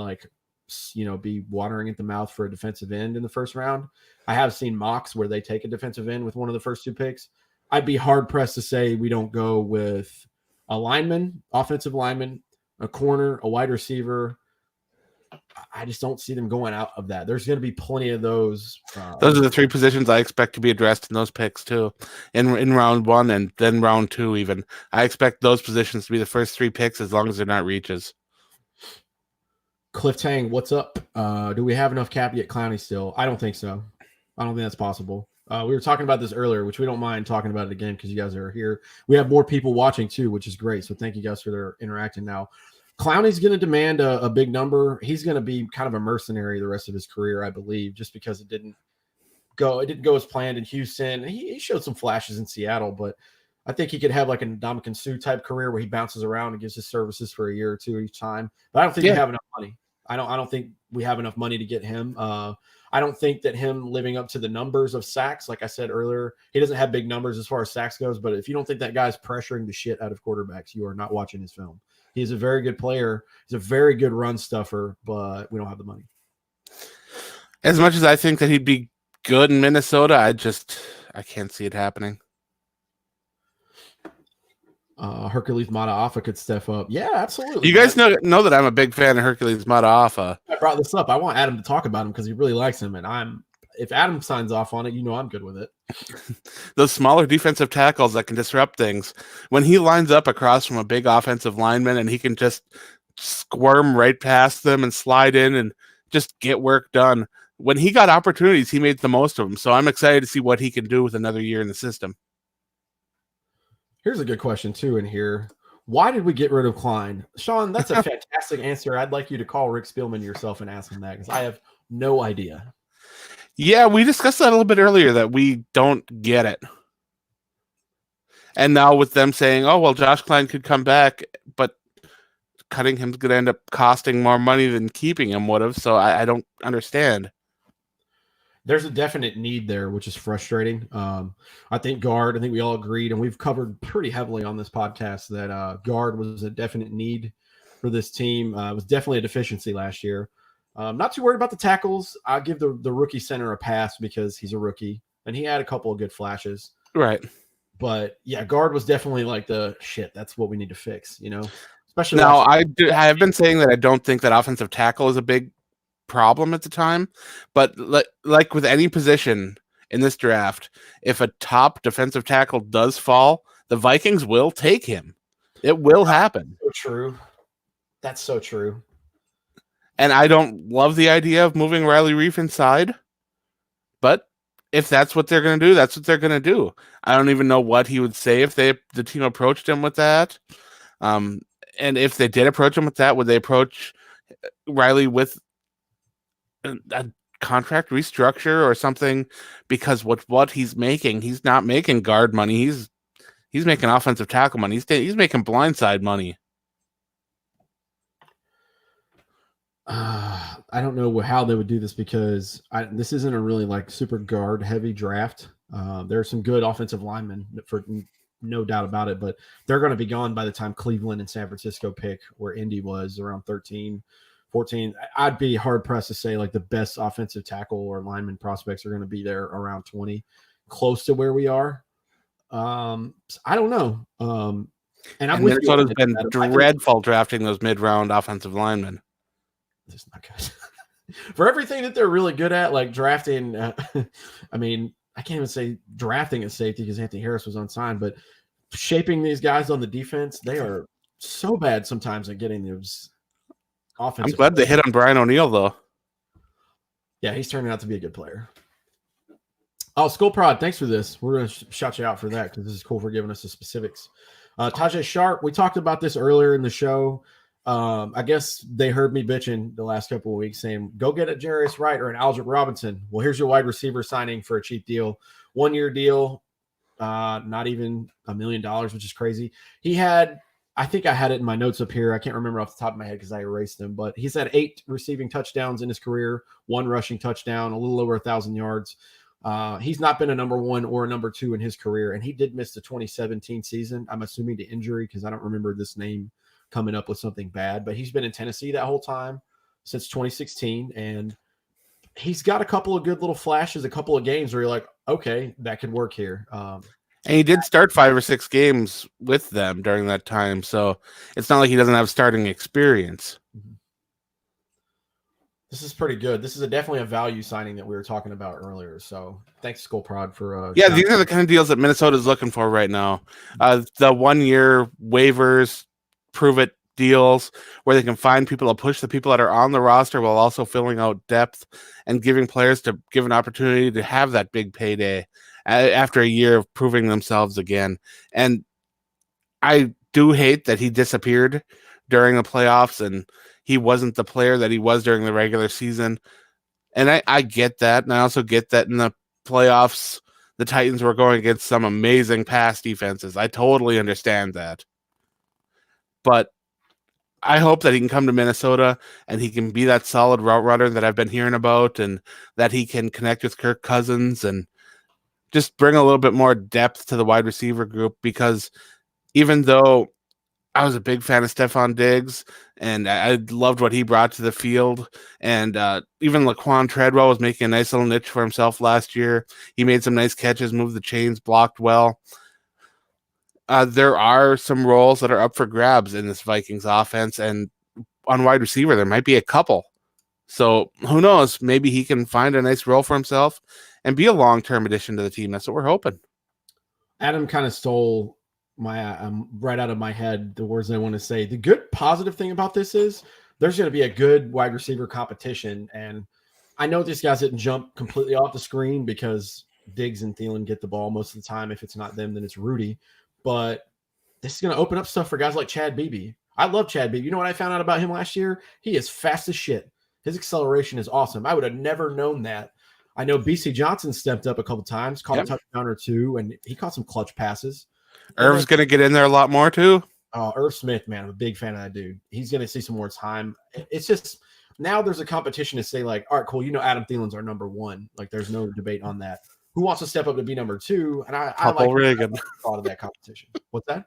[SPEAKER 1] be watering at the mouth for a defensive end in the first round. I have seen mocks where they take a defensive end with one of the first 2 picks. I'd be hard pressed to say we don't go with a lineman, offensive lineman, a corner, a wide receiver. I just don't see them going out of that. There's going to be plenty of those.
[SPEAKER 2] Those are the 3 positions I expect to be addressed in those picks too, in round 1 and then round 2 even. I expect those positions to be the first 3 picks as long as they're not reaches.
[SPEAKER 1] Cliff Tang, what's up? Do we have enough cap to get Clowney still? I don't think so. I don't think that's possible. We were talking about this earlier, which we don't mind talking about it again because you guys are here. We have more people watching too, which is great. So thank you guys for their interacting now. Clowney's going to demand a big number. He's going to be kind of a mercenary the rest of his career, I believe, just because it didn't go as planned in Houston. He showed some flashes in Seattle, but I think he could have like a Ndamukong Suh type career where he bounces around and gives his services for a year or 2 each time. But I don't think we have enough money. I don't think we have enough money to get him. I don't think that him living up to the numbers of sacks, like I said earlier, he doesn't have big numbers as far as sacks goes. But if you don't think that guy's pressuring the shit out of quarterbacks, you are not watching his film. He's a very good player. He's a very good run stuffer, but we don't have the money.
[SPEAKER 2] As much as I think that he'd be good in Minnesota, I can't see it happening.
[SPEAKER 1] Hercules Mataafa could step up. Yeah, absolutely.
[SPEAKER 2] You guys know that I'm a big fan of Hercules Mataafa.
[SPEAKER 1] I brought this up. I want Adam to talk about him because he really likes him, and if Adam signs off on it, I'm good with it.
[SPEAKER 2] Those smaller defensive tackles that can disrupt things. When he lines up across from a big offensive lineman and he can just squirm right past them and slide in and just get work done. When he got opportunities, he made the most of them. So I'm excited to see what he can do with another year in the system.
[SPEAKER 1] Here's a good question too in here. Why did we get rid of Klein? Sean, that's a fantastic answer. I'd like you to call Rick Spielman yourself and ask him that because I have no idea.
[SPEAKER 2] Yeah, we discussed that a little bit earlier that we don't get it. And now with them saying, oh, well, Josh Klein could come back, but cutting him's going to end up costing more money than keeping him would have. So I don't understand.
[SPEAKER 1] There's a definite need there, which is frustrating. I think we all agreed, and we've covered pretty heavily on this podcast that guard was a definite need for this team. It was definitely a deficiency last year. Not too worried about the tackles. I'll give the rookie center a pass because he's a rookie, and he had a couple of good flashes.
[SPEAKER 2] Right.
[SPEAKER 1] But, yeah, guard was definitely like the shit. That's what we need to fix, Especially
[SPEAKER 2] now, I have been saying that I don't think that offensive tackle is a big problem at the time, but like with any position in this draft, if a top defensive tackle does fall, the Vikings will take him. It will happen.
[SPEAKER 1] So true. That's so true.
[SPEAKER 2] And I don't love the idea of moving Riley Reif inside, but if that's what they're going to do, that's what they're going to do. I don't even know what he would say if the team approached him with that. And if they did approach him with that, would they approach Riley with a contract restructure or something? Because what he's not making guard money. He's making offensive tackle money. He's making blindside money.
[SPEAKER 1] I don't know how they would do this because this isn't a really like super guard heavy draft. There are some good offensive linemen for no doubt about it, but they're going to be gone by the time Cleveland and San Francisco pick where Indy was around 13, 14. I'd be hard pressed to say like the best offensive tackle or lineman prospects are going to be there around 20, close to where we are. I don't know. And
[SPEAKER 2] Minnesota's been dreadful drafting those mid-round offensive linemen.
[SPEAKER 1] It's not good. For everything that they're really good at, like drafting, I mean, I can't even say drafting a safety because Anthony Harris was unsigned, but shaping these guys on the defense, they are so bad sometimes at getting those offensive.
[SPEAKER 2] I'm glad they hit on Brian O'Neill, though.
[SPEAKER 1] Yeah, he's turning out to be a good player. Oh, Skull Prod, thanks for this. We're going to shout you out for that because this is cool for giving us the specifics. Tajae Sharpe, we talked about this earlier in the show. I guess they heard me bitching the last couple of weeks saying, go get a Jarius Wright or an Aldrick Robinson. Well, here's your wide receiver signing for a cheap deal. 1-year deal, not even $1 million, which is crazy. He had, I think I had it in my notes up here. I can't remember off the top of my head because I erased them, but he's had 8 receiving touchdowns in his career, 1 rushing touchdown, a little over 1,000 yards. He's not been a number 1 or a number 2 in his career, and he did miss the 2017 season. I'm assuming to injury because I don't remember this name coming up with something bad, but he's been in Tennessee that whole time since 2016, and he's got a couple of good little flashes, a couple of games where you're like, okay, that could work here.
[SPEAKER 2] And he did start 5 or 6 games with them during that time, so it's not like he doesn't have starting experience.
[SPEAKER 1] This is pretty good. This is definitely a value signing that we were talking about earlier. So thanks, Skull Prod, for
[SPEAKER 2] yeah, these are the kind of deals that Minnesota's looking for right now. The 1-year waivers, prove it deals where they can find people to push the people that are on the roster while also filling out depth and giving players to give an opportunity to have that big payday after a year of proving themselves again. And I do hate that he disappeared during the playoffs and he wasn't the player that he was during the regular season. And I get that. And I also get that in the playoffs, the Titans were going against some amazing pass defenses. I totally understand that. But I hope that he can come to Minnesota and he can be that solid route runner that I've been hearing about and that he can connect with Kirk Cousins and just bring a little bit more depth to the wide receiver group, because even though I was a big fan of Stephon Diggs and I loved what he brought to the field, and even Laquan Treadwell was making a nice little niche for himself last year. He made some nice catches, moved the chains, blocked well. There are some roles that are up for grabs in this Vikings offense, and on wide receiver, there might be a couple. So who knows? Maybe he can find a nice role for himself and be a long-term addition to the team. That's what we're hoping.
[SPEAKER 1] Adam kind of stole my right out of my head the words I want to say. The good positive thing about this is there's going to be a good wide receiver competition, and I know these guys didn't jump completely off the screen because Diggs and Thielen get the ball most of the time. If it's not them, then it's Rudy. But this is going to open up stuff for guys like Chad Beebe. I love Chad Beebe. You know what I found out about him last year? He is fast as shit. His acceleration is awesome. I would have never known that. I know BC Johnson stepped up a couple times, caught a touchdown or two, and he caught some clutch passes.
[SPEAKER 2] Irv's going to get in there a lot more too.
[SPEAKER 1] Oh, Irv Smith, man, I'm a big fan of that dude. He's going to see some more time. It's just now there's a competition to say like, all right, cool. You know, Adam Thielen's our number 1. Like, there's no debate on that. Who wants to step up to be number 2? And I like
[SPEAKER 2] Reagan.
[SPEAKER 1] Thought of that competition. What's that?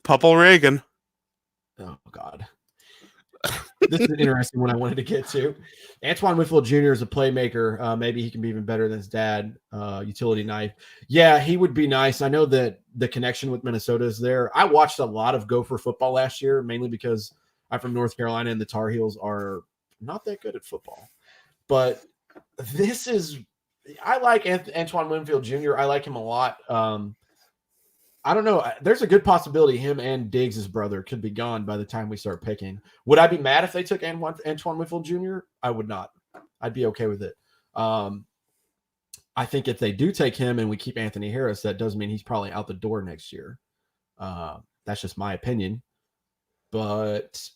[SPEAKER 2] Pupple Reagan.
[SPEAKER 1] Oh God. This is an interesting one I wanted to get to. Antoine Winfield Jr. is a playmaker. Maybe he can be even better than his dad. Utility knife. Yeah, he would be nice. I know that the connection with Minnesota is there. I watched a lot of Gopher football last year, mainly because I'm from North Carolina and the Tar Heels are not that good at football. But this is – I like Antoine Winfield Jr. I like him a lot. I don't know. There's a good possibility him and Diggs' brother could be gone by the time we start picking. Would I be mad if they took Antoine Winfield Jr.? I would not. I'd be okay with it. I think if they do take him and we keep Anthony Harris, that does mean he's probably out the door next year. That's just my opinion. But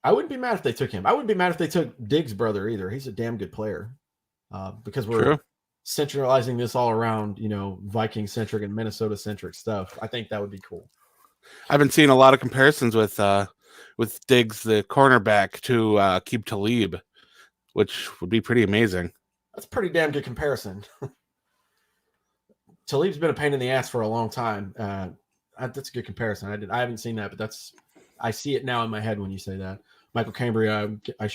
[SPEAKER 1] I wouldn't be mad if they took him. I wouldn't be mad if they took Diggs' brother either. He's a damn good player. Because we're centralizing this all around, Viking-centric and Minnesota-centric stuff. I think that would be cool.
[SPEAKER 2] I've been seeing a lot of comparisons with Diggs, the cornerback, to Aqib Talib, which would be pretty amazing.
[SPEAKER 1] That's a pretty damn good comparison. Talib's been a pain in the ass for a long time. That's a good comparison. I haven't seen that, but I see it now in my head when you say that. Michael Cambria,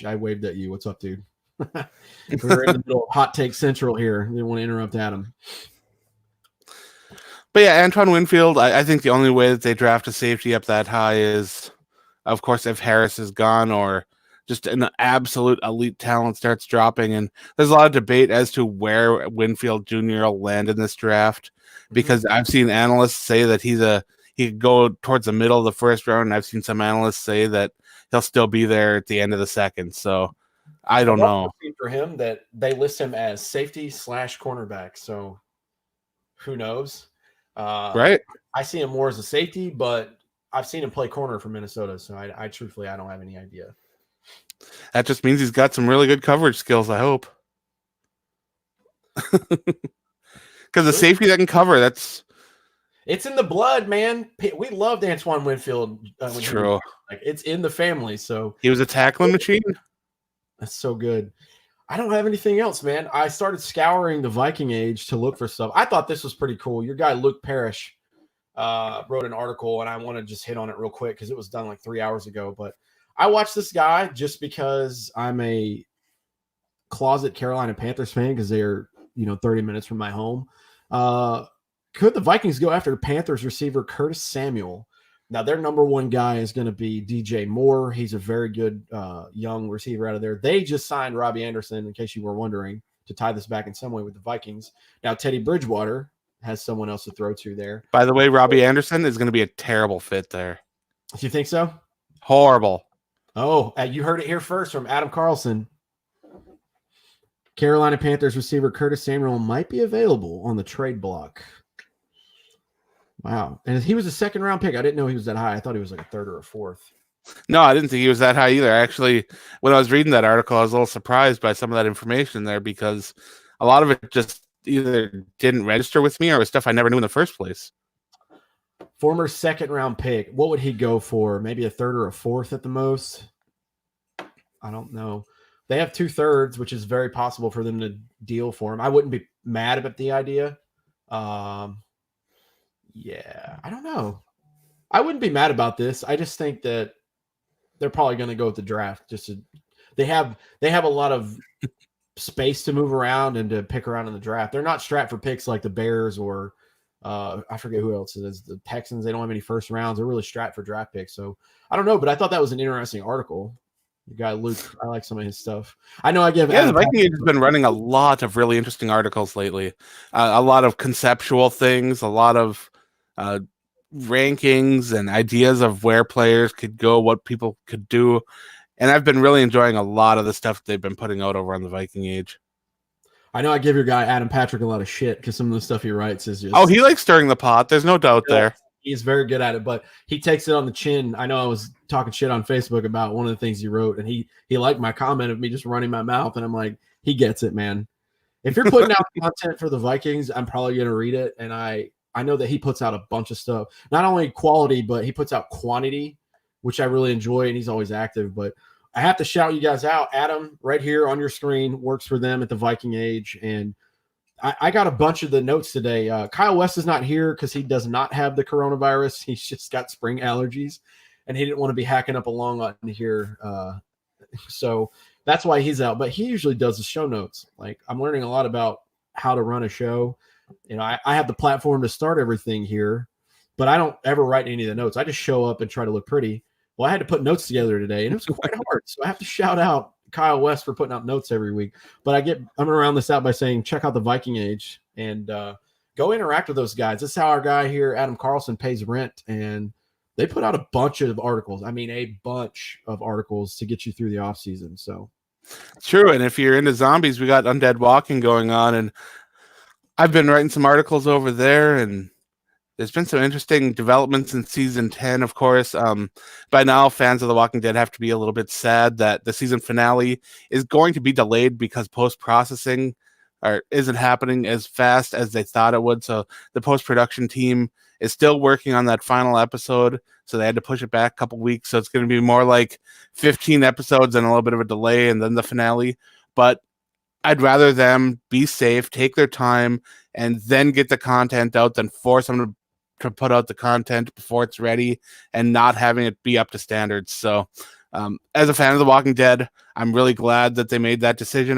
[SPEAKER 1] I waved at you. What's up, dude? We're in the middle of hot take central here. Didn't want to interrupt Adam.
[SPEAKER 2] But yeah, Antoine Winfield, I think the only way that they draft a safety up that high is, of course, if Harris is gone or just an absolute elite talent starts dropping. And there's a lot of debate as to where Winfield Jr. will land in this draft, because I've seen analysts say that he could go towards the middle of the first round, and I've seen some analysts say that he'll still be there at the end of the second. So I don't know.
[SPEAKER 1] For him, that they list him as safety / cornerback. So who knows?
[SPEAKER 2] Right.
[SPEAKER 1] I see him more as a safety, but I've seen him play corner for Minnesota. So I truthfully, I don't have any idea.
[SPEAKER 2] That just means he's got some really good coverage skills, I hope. Because the safety that can cover, it's
[SPEAKER 1] in the blood, man. We loved Antoine Winfield.
[SPEAKER 2] True.
[SPEAKER 1] It's in the family. So
[SPEAKER 2] he was a tackling machine.
[SPEAKER 1] That's so good. I don't have anything else, man. I started scouring the Viking Age to look for stuff. I thought this was pretty cool. Your guy, Luke Parrish, wrote an article, and I want to just hit on it real quick because it was done like 3 hours ago. But I watched this guy just because I'm a closet Carolina Panthers fan because they're, 30 minutes from my home. Could the Vikings go after Panthers receiver Curtis Samuel? Now, their number one guy is going to be DJ Moore. He's a very good young receiver out of there. They just signed Robbie Anderson, in case you were wondering, to tie this back in some way with the Vikings. Now, Teddy Bridgewater has someone else to throw to there.
[SPEAKER 2] By the way, Robbie Anderson is going to be a terrible fit there.
[SPEAKER 1] Do you think so?
[SPEAKER 2] Horrible.
[SPEAKER 1] Oh, you heard it here first from Adam Carlson. Carolina Panthers receiver Curtis Samuel might be available on the trade block. Wow. And he was a second-round pick. I didn't know he was that high. I thought he was like a third or a fourth.
[SPEAKER 2] No, I didn't think he was that high either. Actually, when I was reading that article, I was a little surprised by some of that information there because a lot of it just either didn't register with me or was stuff I never knew in the first place.
[SPEAKER 1] Former second-round pick. What would he go for? Maybe a third or a fourth at the most? I don't know. They have 2/3, which is very possible for them to deal for him. I wouldn't be mad about the idea. Yeah, I don't know. I wouldn't be mad about this. I just think that they're probably going to go with the draft. They have a lot of space to move around and to pick around in the draft. They're not strapped for picks like the Bears or I forget who else it is. The Texans. They don't have any first rounds. They're really strapped for draft picks. So I don't know, but I thought that was an interesting article. The guy Luke, I like some of his stuff. I know I give.
[SPEAKER 2] Yeah, the Viking Age has been running a lot of really interesting articles lately. A lot of conceptual things, a lot of rankings and ideas of where players could go, what people could do. And I've been really enjoying a lot of the stuff they've been putting out over on the Viking Age.
[SPEAKER 1] I know I give your guy Adam Patrick a lot of shit because some of the stuff he writes is just...
[SPEAKER 2] Oh, he likes stirring the pot. There's no doubt there.
[SPEAKER 1] He's very good at it, but he takes it on the chin. I know I was talking shit on Facebook about one of the things he wrote, and he liked my comment of me just running my mouth, and I'm like, he gets it, man. If you're putting out content for the Vikings, I'm probably going to read it, and I know that he puts out a bunch of stuff. Not only quality, but he puts out quantity, which I really enjoy, and he's always active. But I have to shout you guys out. Adam, right here on your screen, works for them at the Viking Age, and I got a bunch of the notes today. Kyle West is not here because he does not have the coronavirus. He's just got spring allergies, and he didn't want to be hacking up along on here. So that's why he's out. But he usually does the show notes. Like, I'm learning a lot about how to run a show. I have the platform to start everything here, but I don't ever write any of the notes. I just show up and try to look pretty. Well, I had to put notes together today, and it was quite hard. So I have to shout out Kyle West for putting out notes every week. But I'm going to round this out by saying, check out the Viking Age and go interact with those guys. That's how our guy here, Adam Carlson, pays rent. And they put out a bunch of articles. I mean, a bunch of articles to get you through the off season. So
[SPEAKER 2] true. And if you're into zombies, we got Undead Walking going on, and I've been writing some articles over there, and there's been some interesting developments in season 10, of course. By now, fans of The Walking Dead have to be a little bit sad that the season finale is going to be delayed because post-processing isn't happening as fast as they thought it would. So the post-production team is still working on that final episode, so they had to push it back a couple weeks. So it's going to be more like 15 episodes and a little bit of a delay, and then the finale. But I'd rather them be safe, take their time, and then get the content out than force them to put out the content before it's ready and not having it be up to standards. So, as a fan of The Walking Dead, I'm really glad that they made that decision.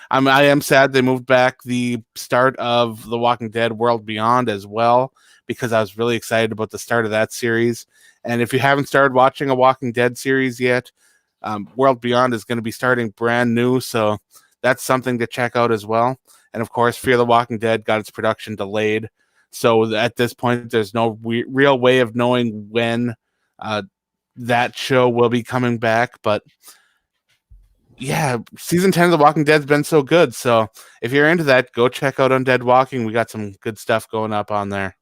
[SPEAKER 2] I am sad they moved back the start of The Walking Dead World Beyond as well, because I was really excited about the start of that series. And if you haven't started watching a Walking Dead series yet, World Beyond is going to be starting brand new, so that's something to check out as well. And of course, Fear the Walking Dead got its production delayed. So at this point, there's no real way of knowing when that show will be coming back. But yeah, season 10 of The Walking Dead's been so good. So if you're into that, go check out Undead Walking. We got some good stuff going up on there.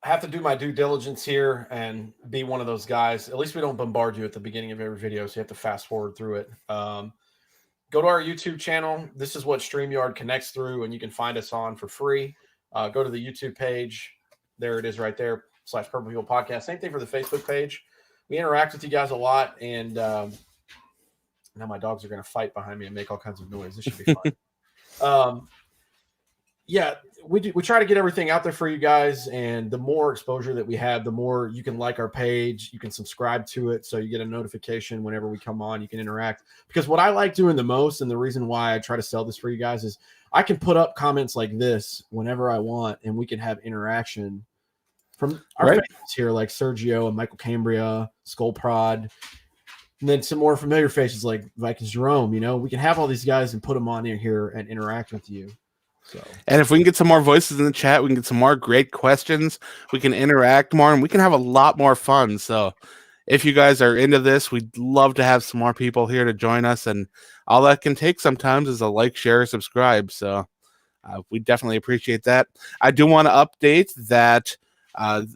[SPEAKER 1] I have to do my due diligence here and be one of those guys. At least we don't bombard you at the beginning of every video, so you have to fast forward through it. Go to our YouTube channel. This is what StreamYard connects through, and you can find us on for free. Go to the YouTube page. There it is right there, /Purple People Podcast. Same thing for the Facebook page. We interact with you guys a lot, and now my dogs are going to fight behind me and make all kinds of noise. This should be fun. Yeah, we try to get everything out there for you guys, and the more exposure that we have, the more you can like our page, you can subscribe to it, so you get a notification whenever we come on, you can interact. Because what I like doing the most, and the reason why I try to sell this for you guys, is I can put up comments like this whenever I want, and we can have interaction from our favorites here, like Sergio and Michael Cambria, Skull Prod, and then some more familiar faces like Vikings Jerome. You know, we can have all these guys and put them on in here and interact with you. So.
[SPEAKER 2] And if we can get some more voices in the chat, we can get some more great questions, we can interact more, and we can have a lot more fun. So if you guys are into this, we'd love to have some more people here to join us. And all that can take sometimes is a like, share, subscribe. So we definitely appreciate that. I do want to update that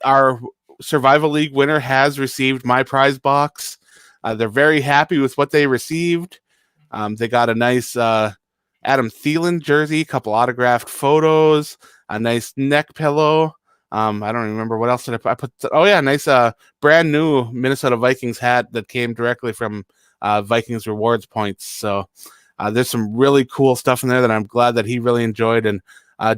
[SPEAKER 2] our Survival League winner has received my prize box. They're very happy with what they received. They got a nice Adam Thielen jersey, a couple autographed photos, a nice neck pillow. I don't remember what else did I put. Oh yeah, nice brand new Minnesota Vikings hat that came directly from Vikings rewards points. So there's some really cool stuff in there that I'm glad that he really enjoyed. And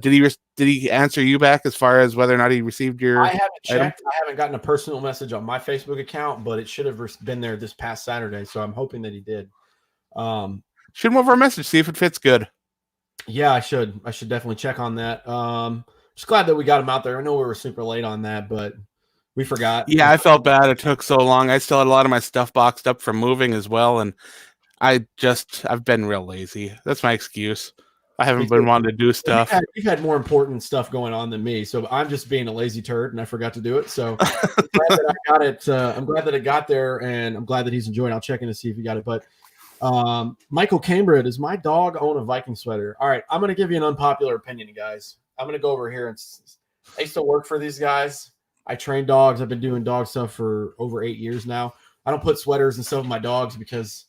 [SPEAKER 2] did he answer you back as far as whether or not he received your?
[SPEAKER 1] I haven't checked. I haven't gotten a personal message on my Facebook account, but it should have been there this past Saturday. So I'm hoping that he did.
[SPEAKER 2] Shoot him over a message, see if it fits good.
[SPEAKER 1] Yeah, I should definitely check on that. Just glad that we got him out there. I know we were super late on that, but we forgot.
[SPEAKER 2] Yeah, I felt bad. It took so long. I still had a lot of my stuff boxed up from moving as well, and I've been real lazy. That's my excuse. I haven't been wanting to do stuff.
[SPEAKER 1] You've had more important stuff going on than me, so I'm just being a lazy turd, and I forgot to do it. So I'm glad that I got it. I'm glad that it got there, and I'm glad that he's enjoying. I'll check in to see if he got it, but. Michael Cambria, does my dog own a Viking sweater? All right, I'm going to give you an unpopular opinion, guys. I'm going to go over here and I used to work for these guys. I train dogs. I've been doing dog stuff for over 8 years now. I don't put sweaters and stuff on my dogs because,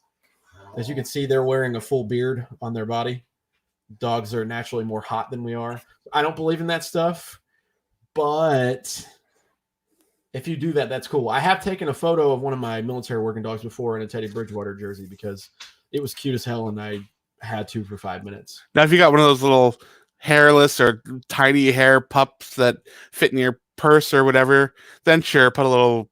[SPEAKER 1] as you can see, they're wearing a full beard on their body. Dogs are naturally more hot than we are. I don't believe in that stuff, but if you do that, that's cool. I have taken a photo of one of my military working dogs before in a Teddy Bridgewater jersey because it was cute as hell, and I had to for 5 minutes.
[SPEAKER 2] Now, if you got one of those little hairless or tiny hair pups that fit in your purse or whatever, then sure, put a little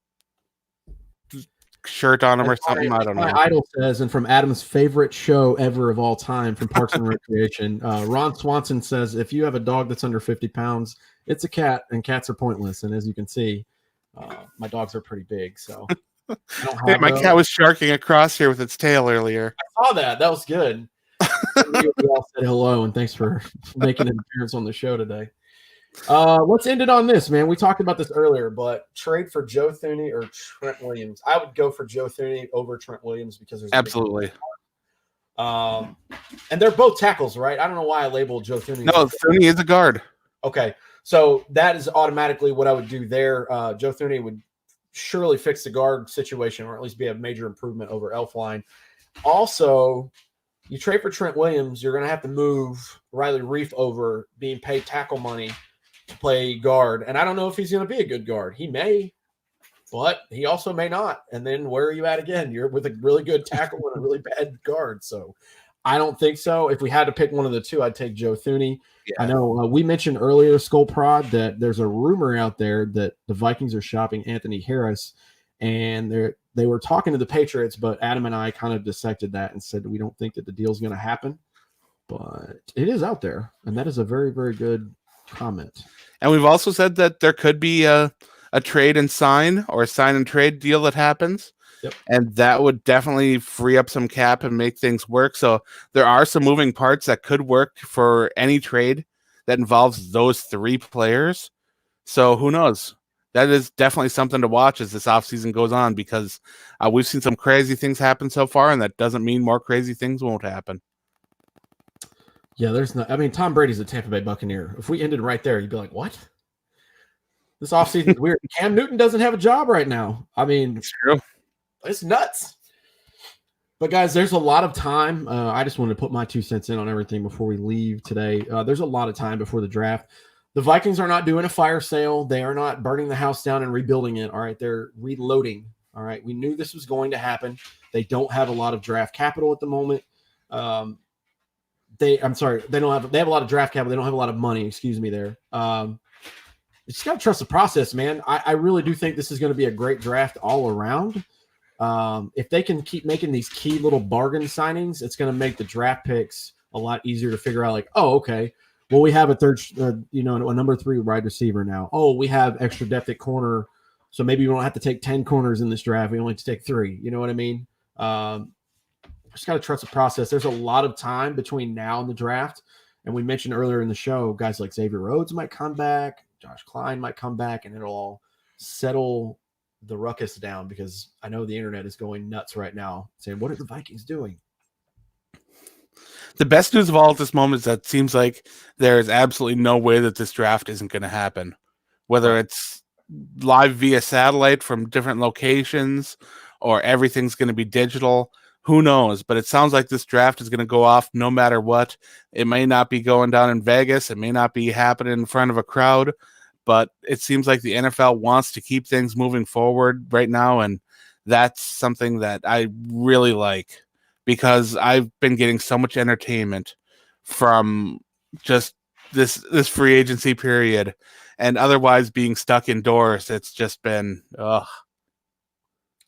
[SPEAKER 2] shirt on them or something. I don't know.
[SPEAKER 1] My idol says, and from Adam's favorite show ever of all time, from Parks and Recreation, Ron Swanson says, if you have a dog that's under 50 pounds, it's a cat, and cats are pointless. And as you can see, my dogs are pretty big, so I don't have
[SPEAKER 2] my cat was sharking across here with its tail earlier.
[SPEAKER 1] I saw that. That was good. We all said hello, and thanks for making an appearance on the show today. Let's end it on this, man. We talked about this earlier, but trade for Joe Thuney or Trent Williams. I would go for Joe Thuney over Trent Williams because there's
[SPEAKER 2] absolutely.
[SPEAKER 1] And they're both tackles, right? I don't know why I labeled Joe Thuney.
[SPEAKER 2] No, Thuney is a guard.
[SPEAKER 1] Okay, so that is automatically what I would do there. Joe Thuney would surely fix the guard situation, or at least be a major improvement over Elflein. Also, you trade for Trent Williams, you're going to have to move Riley Reef over, being paid tackle money to play guard. And I don't know if he's going to be a good guard. He may, but he also may not. And then where are you at again? You're with a really good tackle and a really bad guard. So I don't think so. If we had to pick one of the two, I'd take Joe Thuney. Yeah. I know we mentioned earlier, Skull Prod, that there's a rumor out there that the Vikings are shopping Anthony Harris, and they were talking to the Patriots, but Adam and I kind of dissected that and said we don't think that the deal's going to happen. But it is out there, and that is a very, very good comment.
[SPEAKER 2] And we've also said that there could be a trade and sign, or a sign and trade deal that happens.
[SPEAKER 1] Yep.
[SPEAKER 2] And that would definitely free up some cap and make things work. So there are some moving parts that could work for any trade that involves those three players. So who knows? That is definitely something to watch as this offseason goes on, because we've seen some crazy things happen so far, and that doesn't mean more crazy things won't happen.
[SPEAKER 1] Yeah, Tom Brady's a Tampa Bay Buccaneer. If we ended right there, you'd be like, what? This offseason is weird. Cam Newton doesn't have a job right now. I mean,
[SPEAKER 2] it's true.
[SPEAKER 1] It's nuts. But, guys, there's a lot of time. I just wanted to put my 2 cents in on everything before we leave today. There's a lot of time before the draft. The Vikings are not doing a fire sale. They are not burning the house down and rebuilding it. All right, they're reloading. All right, we knew this was going to happen. They don't have a lot of draft capital at the moment. They have a lot of draft capital. They don't have a lot of money. Excuse me there. You just got to trust the process, man. I really do think this is going to be a great draft all around. If they can keep making these key little bargain signings, it's going to make the draft picks a lot easier to figure out. Like, oh, okay, well, we have a number 3 wide receiver now. Oh, we have extra depth at corner, so maybe we don't have to take 10 corners in this draft. We only have to take 3. You know what I mean? Just got to trust the process. There's a lot of time between now and the draft, and we mentioned earlier in the show, guys like Xavier Rhodes might come back, Josh Klein might come back, and it'll all settle the ruckus down, because I know the internet is going nuts right now saying, what are the Vikings doing?
[SPEAKER 2] The best news of all at this moment is that it seems like there is absolutely no way that this draft isn't going to happen, whether it's live via satellite from different locations or everything's going to be digital. Who knows? But it sounds like this draft is going to go off no matter what. It may not be going down in Vegas. It may not be happening in front of a crowd, but it seems like the NFL wants to keep things moving forward right now, and that's something that I really like, because I've been getting so much entertainment from just this free agency period, and otherwise being stuck indoors. It's just been ugh.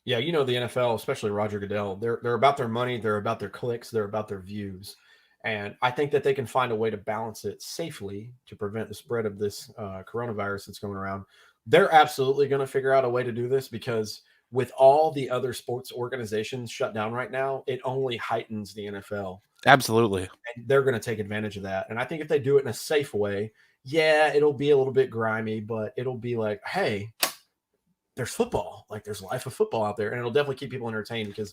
[SPEAKER 1] Yeah, the NFL, especially Roger Goodell, they're about their money, they're about their clicks, they're about their views. And I think that they can find a way to balance it safely to prevent the spread of this coronavirus that's going around. They're absolutely going to figure out a way to do this, because with all the other sports organizations shut down right now, it only heightens the NFL.
[SPEAKER 2] Absolutely.
[SPEAKER 1] And they're going to take advantage of that. And I think if they do it in a safe way, yeah, it'll be a little bit grimy, but it'll be like, hey, there's football. Like, there's life of football out there. And it'll definitely keep people entertained, because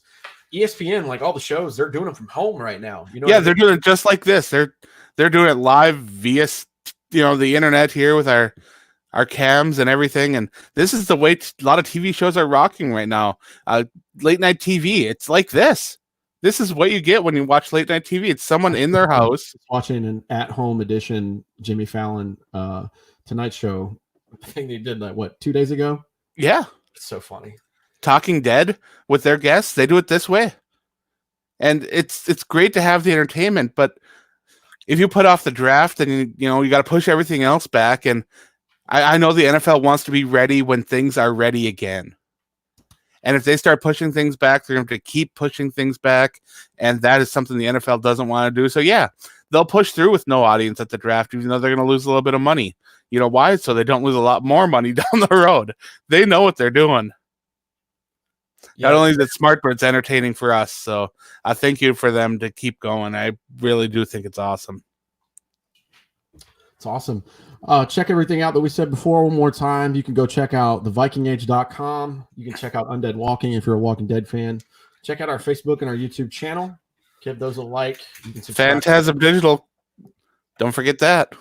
[SPEAKER 1] ESPN, like all the shows, they're doing them from home right now.
[SPEAKER 2] They're doing it just like this. They're doing it live via the internet here with our cams and everything. And this is the way a lot of TV shows are rocking right now. Late night TV, it's like this. This is what you get when you watch late night TV. It's someone in their house
[SPEAKER 1] watching an at-home edition Jimmy Fallon Tonight Show thing they did 2 days ago.
[SPEAKER 2] Yeah,
[SPEAKER 1] it's so funny. Talking
[SPEAKER 2] Dead with their guests, they do it this way, and it's great to have the entertainment. But if you put off the draft, then you got to push everything else back. And I know the NFL wants to be ready when things are ready again. And if they start pushing things back, they're going to keep pushing things back, and that is something the NFL doesn't want to do. So yeah, they'll push through with no audience at the draft, even though they're going to lose a little bit of money. You know why? So they don't lose a lot more money down the road. They know what they're doing. Yeah. Not only is it smart, but it's entertaining for us. So I thank you for them to keep going. I really do think it's awesome.
[SPEAKER 1] It's awesome. Check everything out that we said before one more time. You can go check out thevikingage.com. You can check out Undead Walking if you're a Walking Dead fan. Check out our Facebook and our YouTube channel. Give those a like. You can subscribe.
[SPEAKER 2] Phantasm Digital. Don't forget that.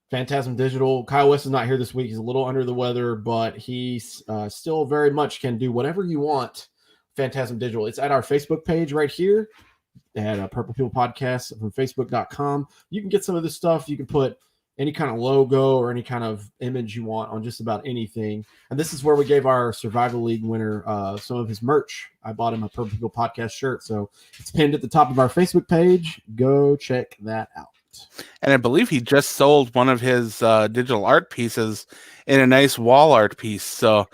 [SPEAKER 1] Phantasm Digital. Kyle West is not here this week. He's a little under the weather, but he's still very much can do whatever you want. Phantasm Digital. It's at our Facebook page right here at Purple People Podcast from Facebook.com. You can get some of this stuff. You can put any kind of logo or any kind of image you want on just about anything. And this is where we gave our Survival League winner some of his merch. I bought him a Purple People Podcast shirt. So it's pinned at the top of our Facebook page. Go check that out.
[SPEAKER 2] And I believe he just sold one of his digital art pieces in a nice wall art piece. So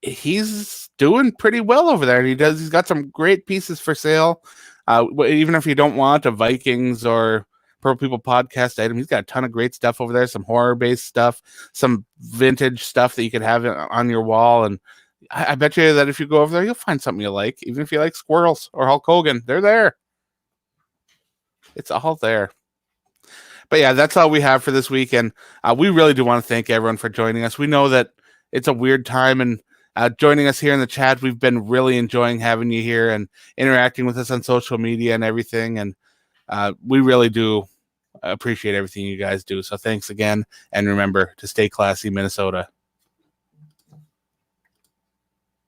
[SPEAKER 2] he's doing pretty well over there. He's got some great pieces for sale. Even if you don't want a Vikings or Purple People Podcast item, he's got a ton of great stuff over there. Some horror-based stuff, some vintage stuff that you could have on your wall. And I bet you that if you go over there, you'll find something you like. Even if you like squirrels or Hulk Hogan, they're there. It's all there. But yeah, that's all we have for this week. And we really do want to thank everyone for joining us. We know that it's a weird time, and joining us here in the chat, we've been really enjoying having you here and interacting with us on social media and everything. And we really do appreciate everything you guys do. So thanks again. And remember to stay classy, Minnesota.